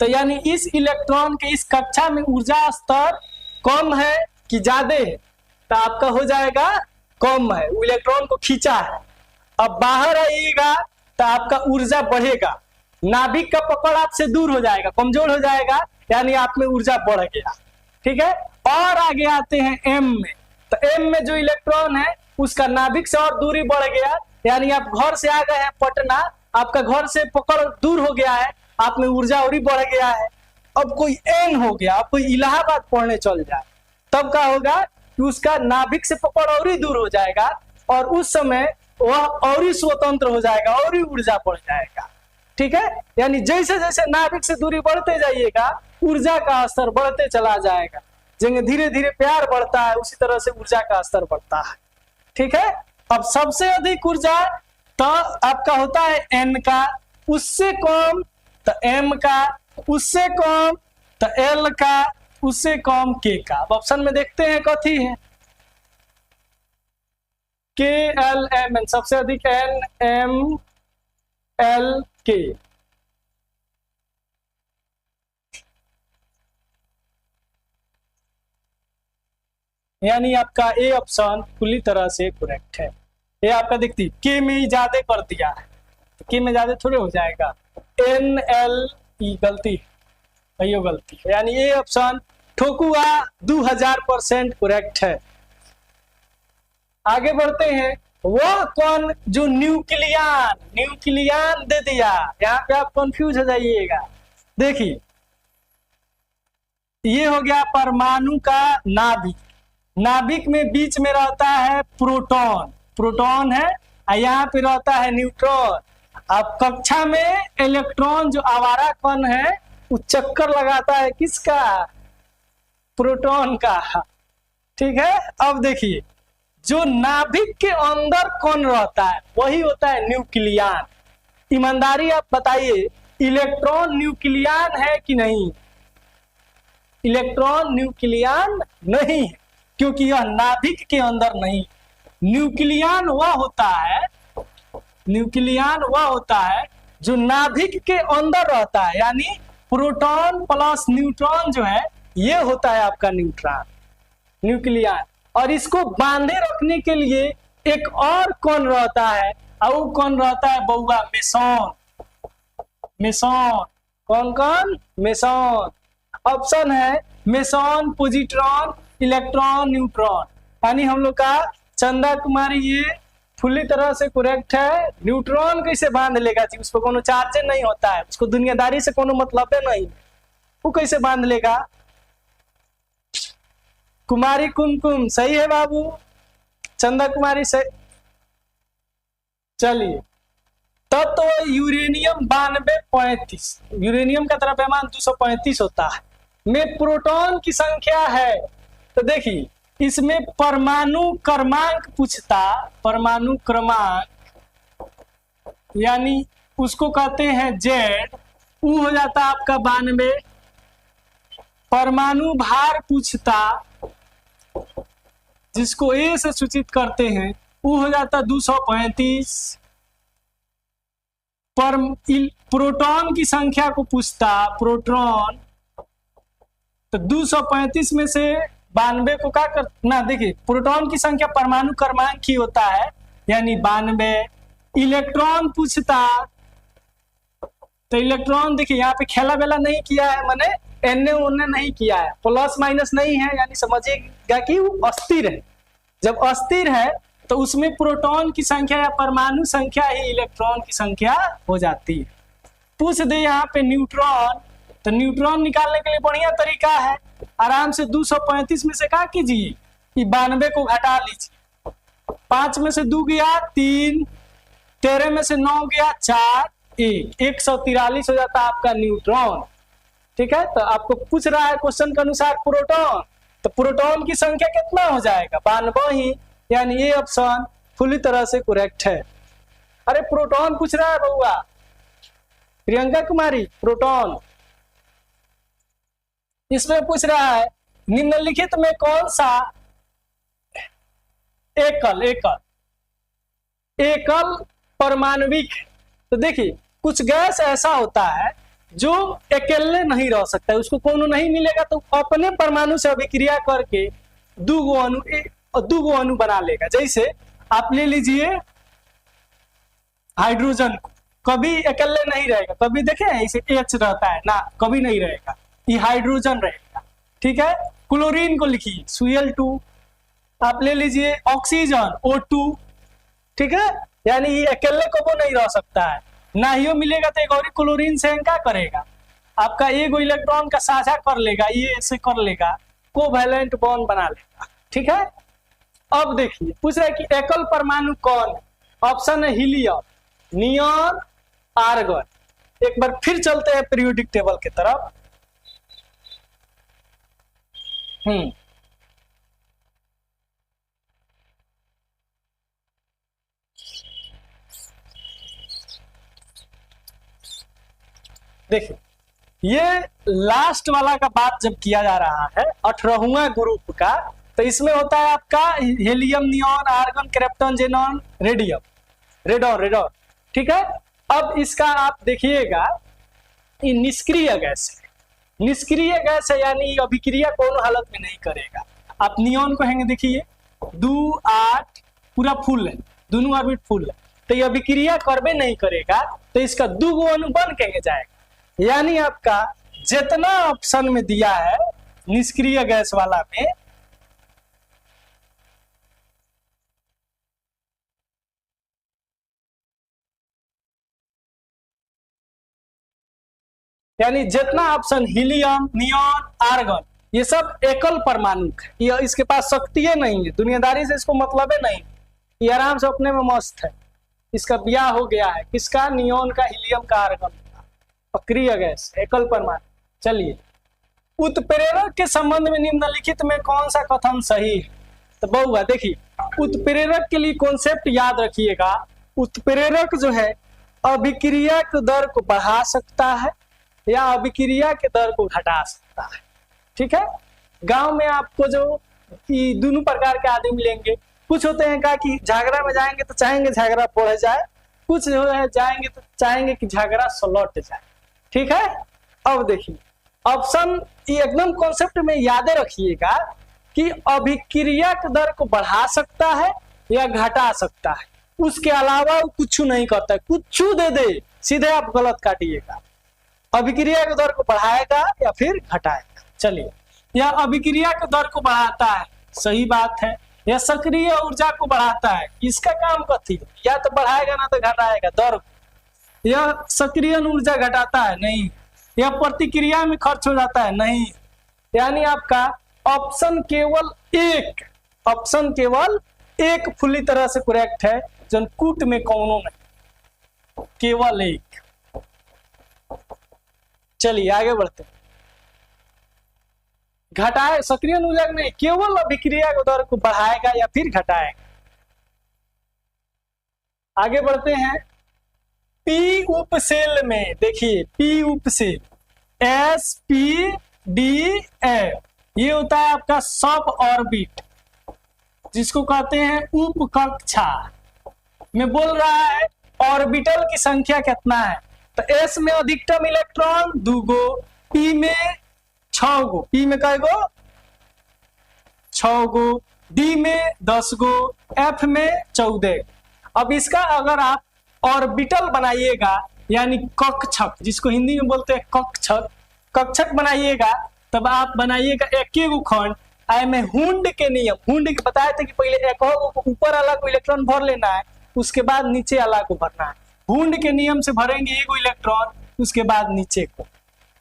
तो यानी इस इलेक्ट्रॉन के इस कक्षा में ऊर्जा स्तर कम है कि ज्यादा है, तो आपका हो जाएगा कम है, इलेक्ट्रॉन को खींचा है। अब बाहर आइएगा तो आपका ऊर्जा बढ़ेगा, नाभिक का पकड़ आपसे दूर हो जाएगा, कमजोर हो जाएगा, यानी आप में ऊर्जा बढ़ गया। ठीक है, और आगे आते हैं एम में, तो एम में जो इलेक्ट्रॉन है उसका नाभिक से और दूरी बढ़ गया, यानी आप घर से आ गए हैं पटना, आपका घर से पकड़ दूर हो गया है, आप में ऊर्जा और बढ़ गया है। अब कोई एन हो गया, अब कोई इलाहाबाद पढ़ने चल जाए, तब क्या होगा कि उसका नाभिक से पकड़ और दूर हो जाएगा, और उस समय वह और स्वतंत्र हो जाएगा, और ऊर्जा बढ़ जाएगा। ठीक है, यानी जैसे जैसे नाभिक से दूरी बढ़ते जाइएगा ऊर्जा का स्तर बढ़ते चला जाएगा, जैसे धीरे धीरे प्यार बढ़ता है उसी तरह से ऊर्जा का स्तर बढ़ता है। ठीक है, अब सबसे अधिक ऊर्जा तो आपका होता है एन का, उससे कम तो एम का, उससे कम तो एल का, उससे कम के का। अब ऑप्शन में देखते हैं कथी है, के एल एम एन, सबसे अधिक एन एम एल के। यानी आपका ए ऑप्शन पूरी तरह से करेक्ट है। ये आपका देखती के में ही ज्यादा कर दिया है, तो के में ज्यादा थोड़े हो जाएगा, एन एल ई गलती है, ये गलती है, यानी ये ऑप्शन ठोकुआ 2000% करेक्ट है। आगे बढ़ते हैं, वह कौन जो न्यूक्लियन दे दिया, यहाँ पे आप कंफ्यूज हो जाइएगा। देखिए ये हो गया परमाणु का नाभिक, नाभिक में बीच में रहता है प्रोटॉन, प्रोटॉन है, और यहाँ पे रहता है न्यूट्रॉन। अब कक्षा में इलेक्ट्रॉन जो आवारा कण है वो चक्कर लगाता है किसका, प्रोटॉन का। ठीक है, अब देखिए जो नाभिक के अंदर कौन रहता है वही होता है न्यूक्लियन। ईमानदारी आप बताइए इलेक्ट्रॉन न्यूक्लियन है कि नहीं, इलेक्ट्रॉन न्यूक्लियन नहीं है, क्योंकि यह नाभिक के अंदर नहीं। न्यूक्लियन वह होता है, न्यूक्लियन वह होता है जो नाभिक के अंदर रहता है, यानी प्रोटॉन प्लस न्यूट्रॉन जो है ये होता है आपका न्यूट्रॉन, न्यूक्लियन। और इसको बांधे रखने के लिए एक और कौन रहता है, और वो कौन रहता है बउआ, मेसॉन। मेसॉन कौन कौन, मेसॉन। ऑप्शन है मेसॉन, पॉजिट्रॉन, इलेक्ट्रॉन, न्यूट्रॉन। यानी हम लोग का चंदा कुमारी ये पूरी तरह से करेक्ट है। न्यूट्रॉन कैसे बांध लेगा जी, उस पर कोनो चार्ज नहीं होता है, उसको दुनियादारी से कोनो मतलब है नहीं, वो कैसे बांध लेगा। कुमारी कुमकुम सही है बाबू, चंदा कुमारी सही। चलिए तत्व तो यूरेनियम 9235, यूरेनियम का द्रव्यमान 235 होता है, में प्रोटॉन की संख्या है। तो देखिए इसमें परमाणु क्रमांक पूछता, परमाणु क्रमांक यानी उसको कहते हैं जेड, वो हो जाता है आपका 92। परमाणु भार पूछता जिसको ए से सूचित करते हैं वो हो जाता 235। प्रोटॉन की संख्या को पूछता, प्रोटॉन, तो 235 में से 92 को क्या करना, देखिए प्रोटॉन की संख्या परमाणु क्रमांक ही होता है यानी 92। इलेक्ट्रॉन पूछता, तो इलेक्ट्रॉन देखिए यहाँ पे खेला बेला नहीं किया है, मैंने एने ओने नहीं किया है, प्लस माइनस नहीं है, यानी समझिएगा कि वो अस्थिर है। जब अस्थिर है तो उसमें प्रोटॉन की संख्या या परमाणु संख्या ही इलेक्ट्रॉन की संख्या हो जाती है। पूछ दे यहाँ पे न्यूट्रॉन, तो न्यूट्रॉन निकालने के लिए बढ़िया तरीका है, आराम से 235 में से क्या कीजिए कि 92 को घटा लीजिए। 5 में से 2 गया 3, 13 में से 9 गया 4, 143 हो जाता है आपका न्यूट्रॉन। ठीक है, तो आपको पूछ रहा है क्वेश्चन के अनुसार प्रोटॉन, तो प्रोटॉन की संख्या कितना हो जाएगा 92 ही, यानी ये ऑप्शन पूरी तरह से करेक्ट है। अरे प्रोटॉन पूछ रहा है बउआ, प्रियंका कुमारी, प्रोटॉन इसमें पूछ रहा है निम्नलिखित में कौन सा एकल परमाणविक। तो देखिए कुछ गैस ऐसा होता है जो अकेले नहीं रह सकता है, उसको कोनो नहीं मिलेगा तो अपने परमाणु से अभिक्रिया करके दो अणु बना लेगा। जैसे आप ले लीजिए हाइड्रोजन को, कभी अकेले नहीं रहेगा, कभी देखे इसे H रहता है ना, कभी नहीं रहेगा, ये हाइड्रोजन रहेगा। ठीक है, क्लोरीन को लिखिए Cl2, आप ले लीजिए ऑक्सीजन O2। ठीक है, यानी ये अकेले को नहीं रह सकता है, ना ही वो मिलेगा तो एक और क्लोरीन से क्या करेगा, आपका एगो इलेक्ट्रॉन का साझा कर लेगा, ये ऐसे कर लेगा, कोवैलेंट बॉन्ड बना लेगा। ठीक है, अब देखिए पूछ रहा है कि एकल परमाणु कौन है, ऑप्शन है हीलियम, नियॉन, आर्गन। एक बार फिर चलते हैं पीरियोडिक टेबल की तरफ। देखिए ये लास्ट वाला का बात जब किया जा रहा है 18वां ग्रुप का, तो इसमें होता है आपका helium, neon, argon, krypton, xenon, radium, radon. ठीक है, अब इसका आप देखिएगा ये निष्क्रिय गैस है, निष्क्रिय गैस है यानी अभिक्रिया कोनो हालत में नहीं करेगा। आप नियॉन को हैंगे देखिए 2 8 पूरा फुल है, दोनों ऑर्बिट फुल है, तो ये अभिक्रिया करबे नहीं करेगा, तो इसका 2 अणु बन के जाएगा। यानी आपका जितना ऑप्शन में दिया है निष्क्रिय गैस वाला में, यानी जितना ऑप्शन हीलियम, नियॉन, आर्गन, ये सब एकल परमाणु है, ये इसके पास शक्ति नहीं है, दुनियादारी से इसको मतलब है नहीं, ये आराम से अपने में मस्त है। इसका ब्याह हो गया है किसका, नियॉन का, हीलियम का, आर्गन का, अक्रिय गैस, एकल परमाणु। चलिए उत्प्रेरक के संबंध में निम्नलिखित में कौन सा कथन सही है, तो बहुआ देखिए उत्प्रेरक के लिए कॉन्सेप्ट याद रखिएगा, उत्प्रेरक जो है अभिक्रिया के दर को बढ़ा सकता है या अभिक्रिया के दर को घटा सकता है। ठीक है, गांव में आपको जो दोनों प्रकार के आदमी मिलेंगे, कुछ होते हैं का कि झगड़ा में जाएंगे तो चाहेंगे झगड़ा बढ़ जाए, कुछ जो है जाएंगे तो चाहेंगे कि झगड़ा सलट जाए। ठीक है, अब देखिए ऑप्शन एकदम कॉन्सेप्ट में याद रखिएगा कि अभिक्रिया के दर को बढ़ा सकता है या घटा सकता है, उसके अलावा वो कुछ नहीं करता है, कुछ दे दे सीधे आप गलत काटिएगा, अभिक्रिया के दर को बढ़ाएगा या फिर घटाएगा। चलिए, या अभिक्रिया के दर को बढ़ाता है, सही बात है, या सक्रिय ऊर्जा को बढ़ाता है, इसका काम कथी, या तो बढ़ाएगा ना तो घटाएगा दर को, या सक्रिय ऊर्जा घटाता है, नहीं, या प्रतिक्रिया में खर्च हो जाता है, नहीं। यानी आपका ऑप्शन केवल एक पूरी तरह से करेक्ट है, जनकूट में कौनो नहीं, केवल एक। चलिए आगे बढ़ते हैं, घटाए सक्रिय ऊर्जा नहीं, केवल अभिक्रिया के दर को बढ़ाएगा या फिर घटाएगा। आगे बढ़ते हैं, पी उपसेल में देखिए, पी उपसेल SPDF ये होता है आपका सब ऑर्बिट, जिसको कहते हैं उपकक्षा में बोल रहा है ऑर्बिटल की संख्या कितना है। तो S में अधिकतम इलेक्ट्रॉन 2 गो, P में 6 गो, P में कै गो 6 गो, D में 10 गो, F में 14। अब इसका अगर आप ऑर्बिटल बनाइएगा यानी कक्षक, जिसको हिंदी में बोलते हैं कक्षक, कक्षक बनाइएगा, तब आप बनाइएगा एक गो खंड। आए में हुंड के नियम, हुंड के बताए थे कि पहले एक ऊपर वाला को इलेक्ट्रॉन भर लेना है, उसके बाद नीचे वाला को भरना है। हुंड के नियम से भरेंगे एगो इलेक्ट्रॉन, उसके बाद नीचे को।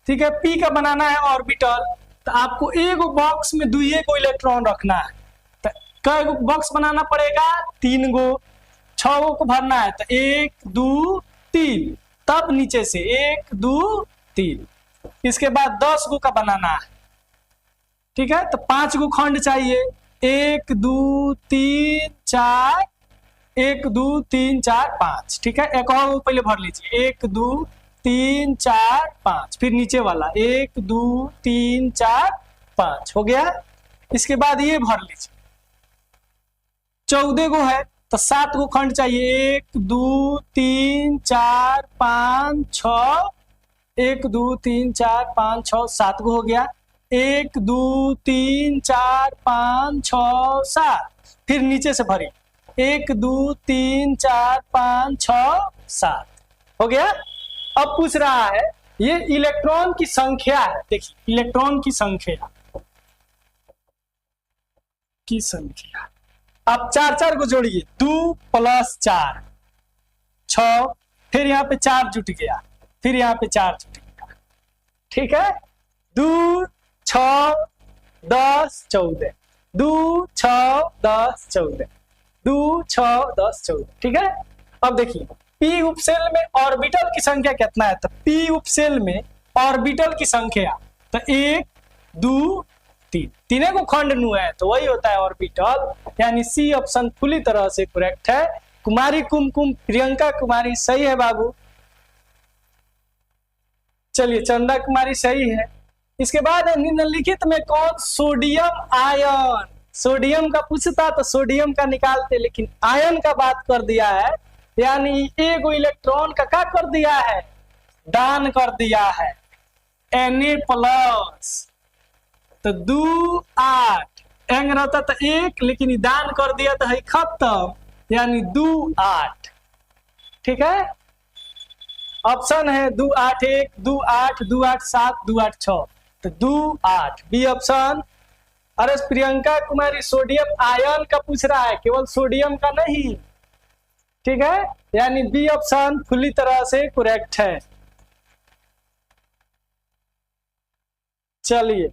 ठीक है, पी का बनाना है ऑर्बिटल, तो आपको एगो बॉक्स में 2 गो इलेक्ट्रॉन रखना है। तो कई गो बॉक्स बनाना पड़ेगा? 3 गो, 6 गो को भरना है, तो 1 2 3, तब नीचे से 1 2 3। इसके बाद 10 गो का बनाना है। ठीक है, तो 5 गो खंड चाहिए, 1 2 3 4, 1 2 3 4 5। ठीक है, एक और पहले भर लीजिए, 1 2 3 4 5, फिर नीचे वाला 1 2 3 4 5 हो गया। इसके बाद ये भर लीजिए, 14 गो है तो 7 गो खंड चाहिए, 1 2 3 4 5 6, 1 2 3 4 5 6 7 गो हो गया, 1 2 3 4 5 6 7, फिर नीचे से भरी 1 2 3 4 5 6 7 हो गया। अब पूछ रहा है ये इलेक्ट्रॉन की संख्या है, देखिए इलेक्ट्रॉन की संख्या आप 4 को जोड़िए, 2 + 4 6, फिर यहाँ पे 4 जुट गया, फिर यहाँ पे 4 जुट गया। ठीक है, 2 6 10 14, 2 6 10 14, 2 6 10 14। ठीक है, अब देखिए पी उपसेल में ऑर्बिटल की संख्या कितना है, तो पी उपसेल में ऑर्बिटल की संख्या तो 1 2 3, तीनों को खंड नु है तो वही होता है ऑर्बिटल, यानी सी ऑप्शन पूरी तरह से करेक्ट है। कुमारी कुमकुम प्रियंका कुमारी सही है बाबू, चलिए चंदा कुमारी सही है। इसके बाद निम्नलिखित में कौन सोडियम आयन, सोडियम का पूछता तो सोडियम का निकालते, लेकिन आयन का बात कर दिया है, यानी एगो इलेक्ट्रॉन का क्या कर दिया है, दान कर दिया है, Na+, तो 2 8 एंग रहता तो 1, लेकिन दान कर दिया तो है खत्म, यानी 2 8। ठीक है, ऑप्शन है 2 8 1 2 8 2 8 7 2 8 6, तो 2 8 बी ऑप्शन। अरे प्रियंका कुमारी सोडियम आयन का पूछ रहा है, केवल सोडियम का नहीं। ठीक है, यानी बी ऑप्शन पूरी तरह से करेक्ट है। चलिए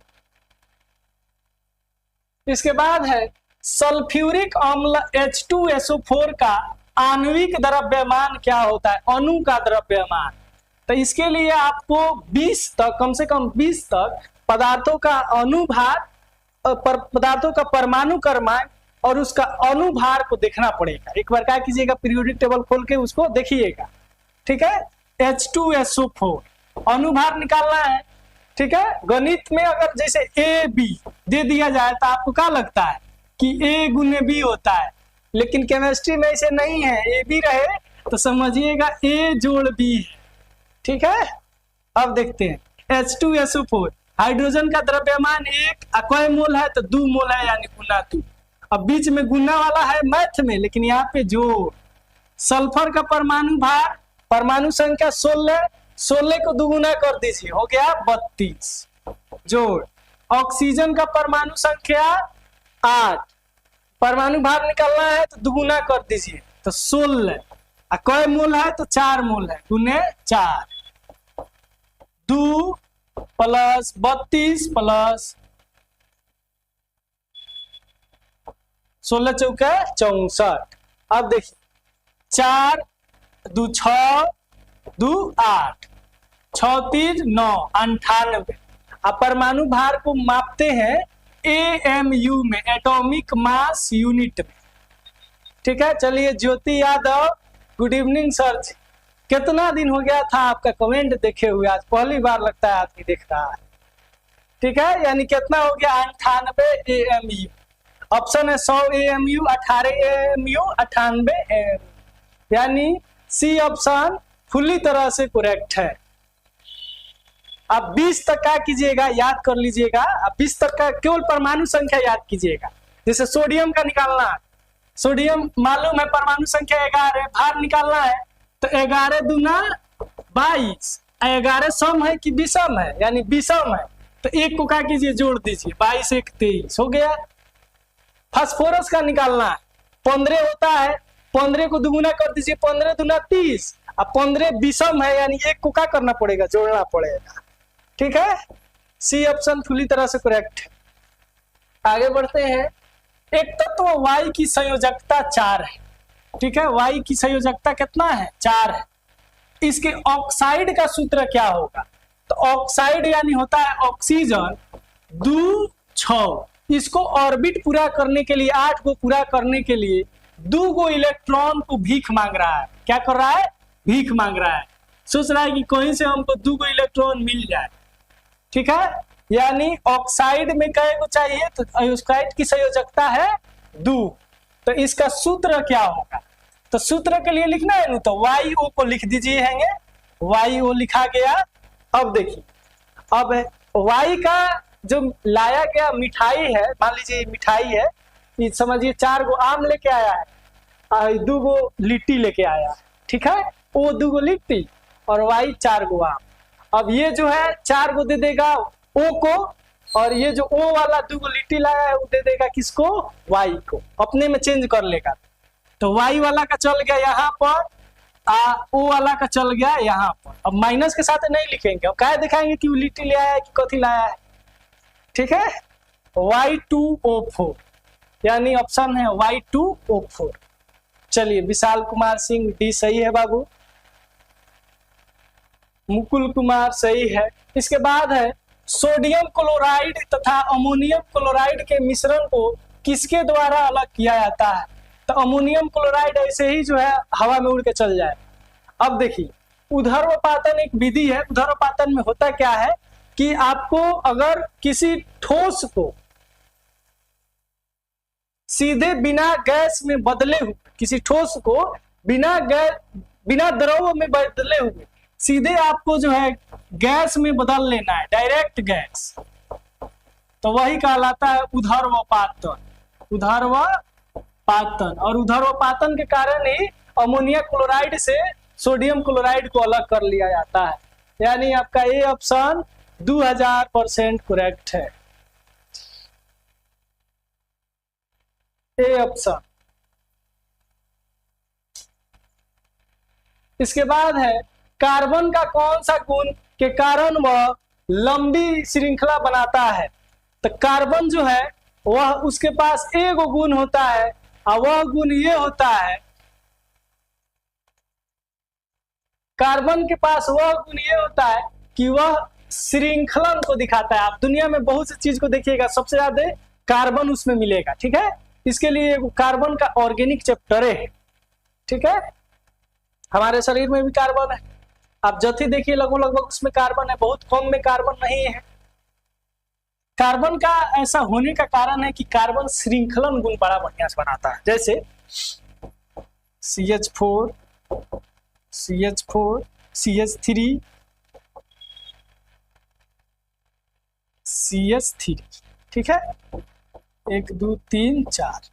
इसके बाद है सल्फ्यूरिक अम्ल H2SO4 का आणविक द्रव्यमान क्या होता है, अणु का द्रव्यमान। तो इसके लिए आपको 20 तक, कम से कम 20 तक पदार्थों का अनुभार, पदार्थों का परमाणु क्रमांक और उसका अनुभार को देखना पड़ेगा। एक बार क्या कीजिएगा, पीरियोडिक टेबल खोल के उसको देखिएगा। ठीक है, H2SO4 अनुभार निकालना है। ठीक है, गणित में अगर जैसे ए बी दे दिया जाए तो आपको क्या लगता है कि ए गुने बी होता है, लेकिन केमिस्ट्री में ऐसे नहीं है, ए बी रहे तो समझिएगा ए जोड़ बी है। ठीक है, अब देखते हैं H2SO4 हाइड्रोजन का द्रव्यमान 1, कई मोल है तो 2 मोल है, यानी गुना 2। अब बीच में गुना वाला है मैथ में, लेकिन यहाँ पे जोड़। सल्फर का परमाणु भार, परमाणु संख्या 16, 16 को दुगुना कर दीजिए, हो गया 32 जोड़। ऑक्सीजन का परमाणु संख्या 8, परमाणु भार निकालना है तो दुगुना कर दीजिए, तो 16, कई मोल है तो 4 मोल है, गुने 4, 2 + 32 + 16 चौका 64। अब देखिए 4 2 6 2 8 6 3 9 98। अब परमाणु भार को मापते हैं AMU में, एटॉमिक मास यूनिट में। ठीक है, चलिए ज्योति यादव गुड इवनिंग सर जी, कितना दिन हो गया था आपका कमेंट देखे हुए, आज पहली बार लगता है आदमी देख रहा है। ठीक है, यानी कितना हो गया 98 AMU। ऑप्शन है 100 AMU, 18 AMU, 98 AMU, यानी सी ऑप्शन पूरी तरह से करेक्ट है। आप 20 तक का कीजिएगा, याद कर लीजिएगा। आप 20 तक का केवल परमाणु संख्या याद कीजिएगा। जैसे सोडियम का निकालना है, सोडियम मालूम है परमाणु संख्या 11, भार निकालना है तो 11 दूना 22, 11 सम है कि विषम है, यानी विषम है तो एक को क्या कीजिए जोड़ दीजिए, 22 1 23 हो गया। फास्फोरस का निकालना है, 15 होता है, 15 को दुगुना कर दीजिए, 15 दूना 30, अब 15 विषम है यानी एक को क्या करना पड़ेगा, जोड़ना पड़ेगा। ठीक है, सी ऑप्शन पूरी तरह से करेक्ट है। आगे बढ़ते हैं। एक तत्व Y की संयोजकता 4 है। ठीक है, Y की संयोजकता कितना है, 4 है। इसके ऑक्साइड का सूत्र क्या होगा, तो ऑक्साइड यानी होता है ऑक्सीजन 2 6। इसको ऑर्बिट पूरा करने के लिए, 8 को पूरा करने के लिए 2 गो इलेक्ट्रॉन को भीख मांग रहा है। क्या कर रहा है, भीख मांग रहा है, सोच रहा है कि कहीं से हमको 2 गो इलेक्ट्रॉन मिल जाए। ठीक है, यानी ऑक्साइड में कै को चाहिए, तो ऑक्साइड की संयोजकता है 2। तो इसका सूत्र क्या होगा, तो सूत्र के लिए लिखना है ना, तो YO को लिख दीजिए, हैंगे YO लिखा गया। अब देखिए, अब Y का जो लाया गया मिठाई है, मान लीजिए मिठाई है, ये समझिए 4 गो आम लेके आया है, 2 गो लिट्टी लेके आया है। ठीक है, वो 2 गो लिट्टी और Y 4 गो आम। अब ये जो है 4 गो दे देगा O को, और ये जो O वाला 2 गो लिट्टी लाया है वो दे देगा किसको, Y को, अपने में चेंज कर लेगा। तो Y वाला का चल गया यहाँ पर, O वाला का चल गया यहाँ पर। अब माइनस के साथ नहीं लिखेंगे, अब क्या दिखाएंगे कि वो लिट्टी ले आया है कि कथी लाया है। ठीक है, Y2O4, यानी ऑप्शन है Y2O4। चलिए, विशाल कुमार सिंह डी सही है बाबू, मुकुल कुमार सही है। इसके बाद है सोडियम क्लोराइड तथा अमोनियम क्लोराइड के मिश्रण को किसके द्वारा अलग किया जाता है, तो अमोनियम क्लोराइड ऐसे ही जो है हवा में उड़ के चल जाए। अब देखिए, ऊर्ध्वपातन एक विधि है। ऊर्ध्वपातन में होता क्या है कि आपको अगर किसी ठोस को सीधे बिना गैस में बदले हुए, किसी ठोस को बिना द्रव में बदले हुए सीधे आपको जो है गैस में बदल लेना है, डायरेक्ट गैस, तो वही कहलाता है ऊर्ध्वपातन। ऊर्ध्वपातन, और ऊर्ध्वपातन के कारण ही अमोनिया क्लोराइड से सोडियम क्लोराइड को अलग कर लिया जाता है। यानी आपका ये ऑप्शन 2000% करेक्ट है, ए ऑप्शन। इसके बाद है कार्बन का कौन सा गुण के कारण वह लंबी श्रृंखला बनाता है, तो कार्बन जो है वह उसके पास एक गुण होता है, और वह गुण ये होता है, कार्बन के पास वह गुण ये होता है कि वह श्रृंखलन को दिखाता है। आप दुनिया में बहुत सी चीज को देखिएगा, सबसे ज्यादा कार्बन उसमें मिलेगा। ठीक है, इसके लिए कार्बन का ऑर्गेनिक चैप्टर है। ठीक है, हमारे शरीर में भी कार्बन है, आप जथी देखिए लगभग उसमें कार्बन है, बहुत कम में कार्बन नहीं है। कार्बन का ऐसा होने का कारण है कि कार्बन श्रृंखलन गुण बड़ा बढ़िया से बनाता है। जैसे CH4 CH4 CH3 CH3। ठीक है, 1 2 3 4,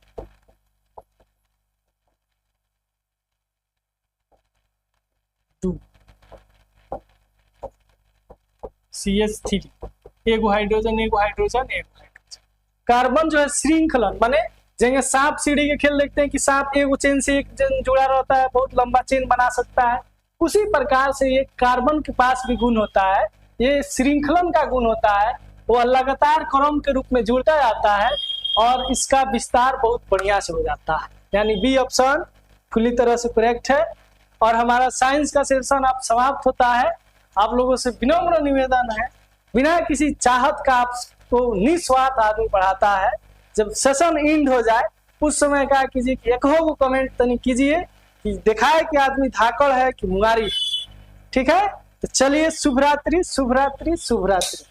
CH3, एगो हाइड्रोजन एगो हाइड्रोजन एगो हाइड्रोजन। कार्बन जो है श्रृंखलन माने जैसे सांप सीढ़ी के खेल देखते हैं कि सांप एगो चेन से एक चेन जुड़ा रहता है, बहुत लंबा चेन बना सकता है, उसी प्रकार से ये कार्बन के पास भी गुण होता है, ये श्रृंखलन का गुण होता है, वो लगातार क्रम के रूप में जुड़ता जाता है और इसका विस्तार बहुत बढ़िया से हो जाता है। यानी बी ऑप्शन पूरी तरह से करेक्ट है। और हमारा साइंस का सेशन अब समाप्त होता है। आप लोगों से विनम्र निवेदन है, बिना किसी चाहत का आपको निस्वार्थ आदमी पढ़ाता है। जब सेशन एंड हो जाए उस समय क्या कीजिए कि एक कमेंट तनी कीजिए कि दिखाए कि आदमी धाकड़ है कि मुंगारी। ठीक है, तो चलिए शुभ रात्रि शुभ रात्रि शुभ रात्रि।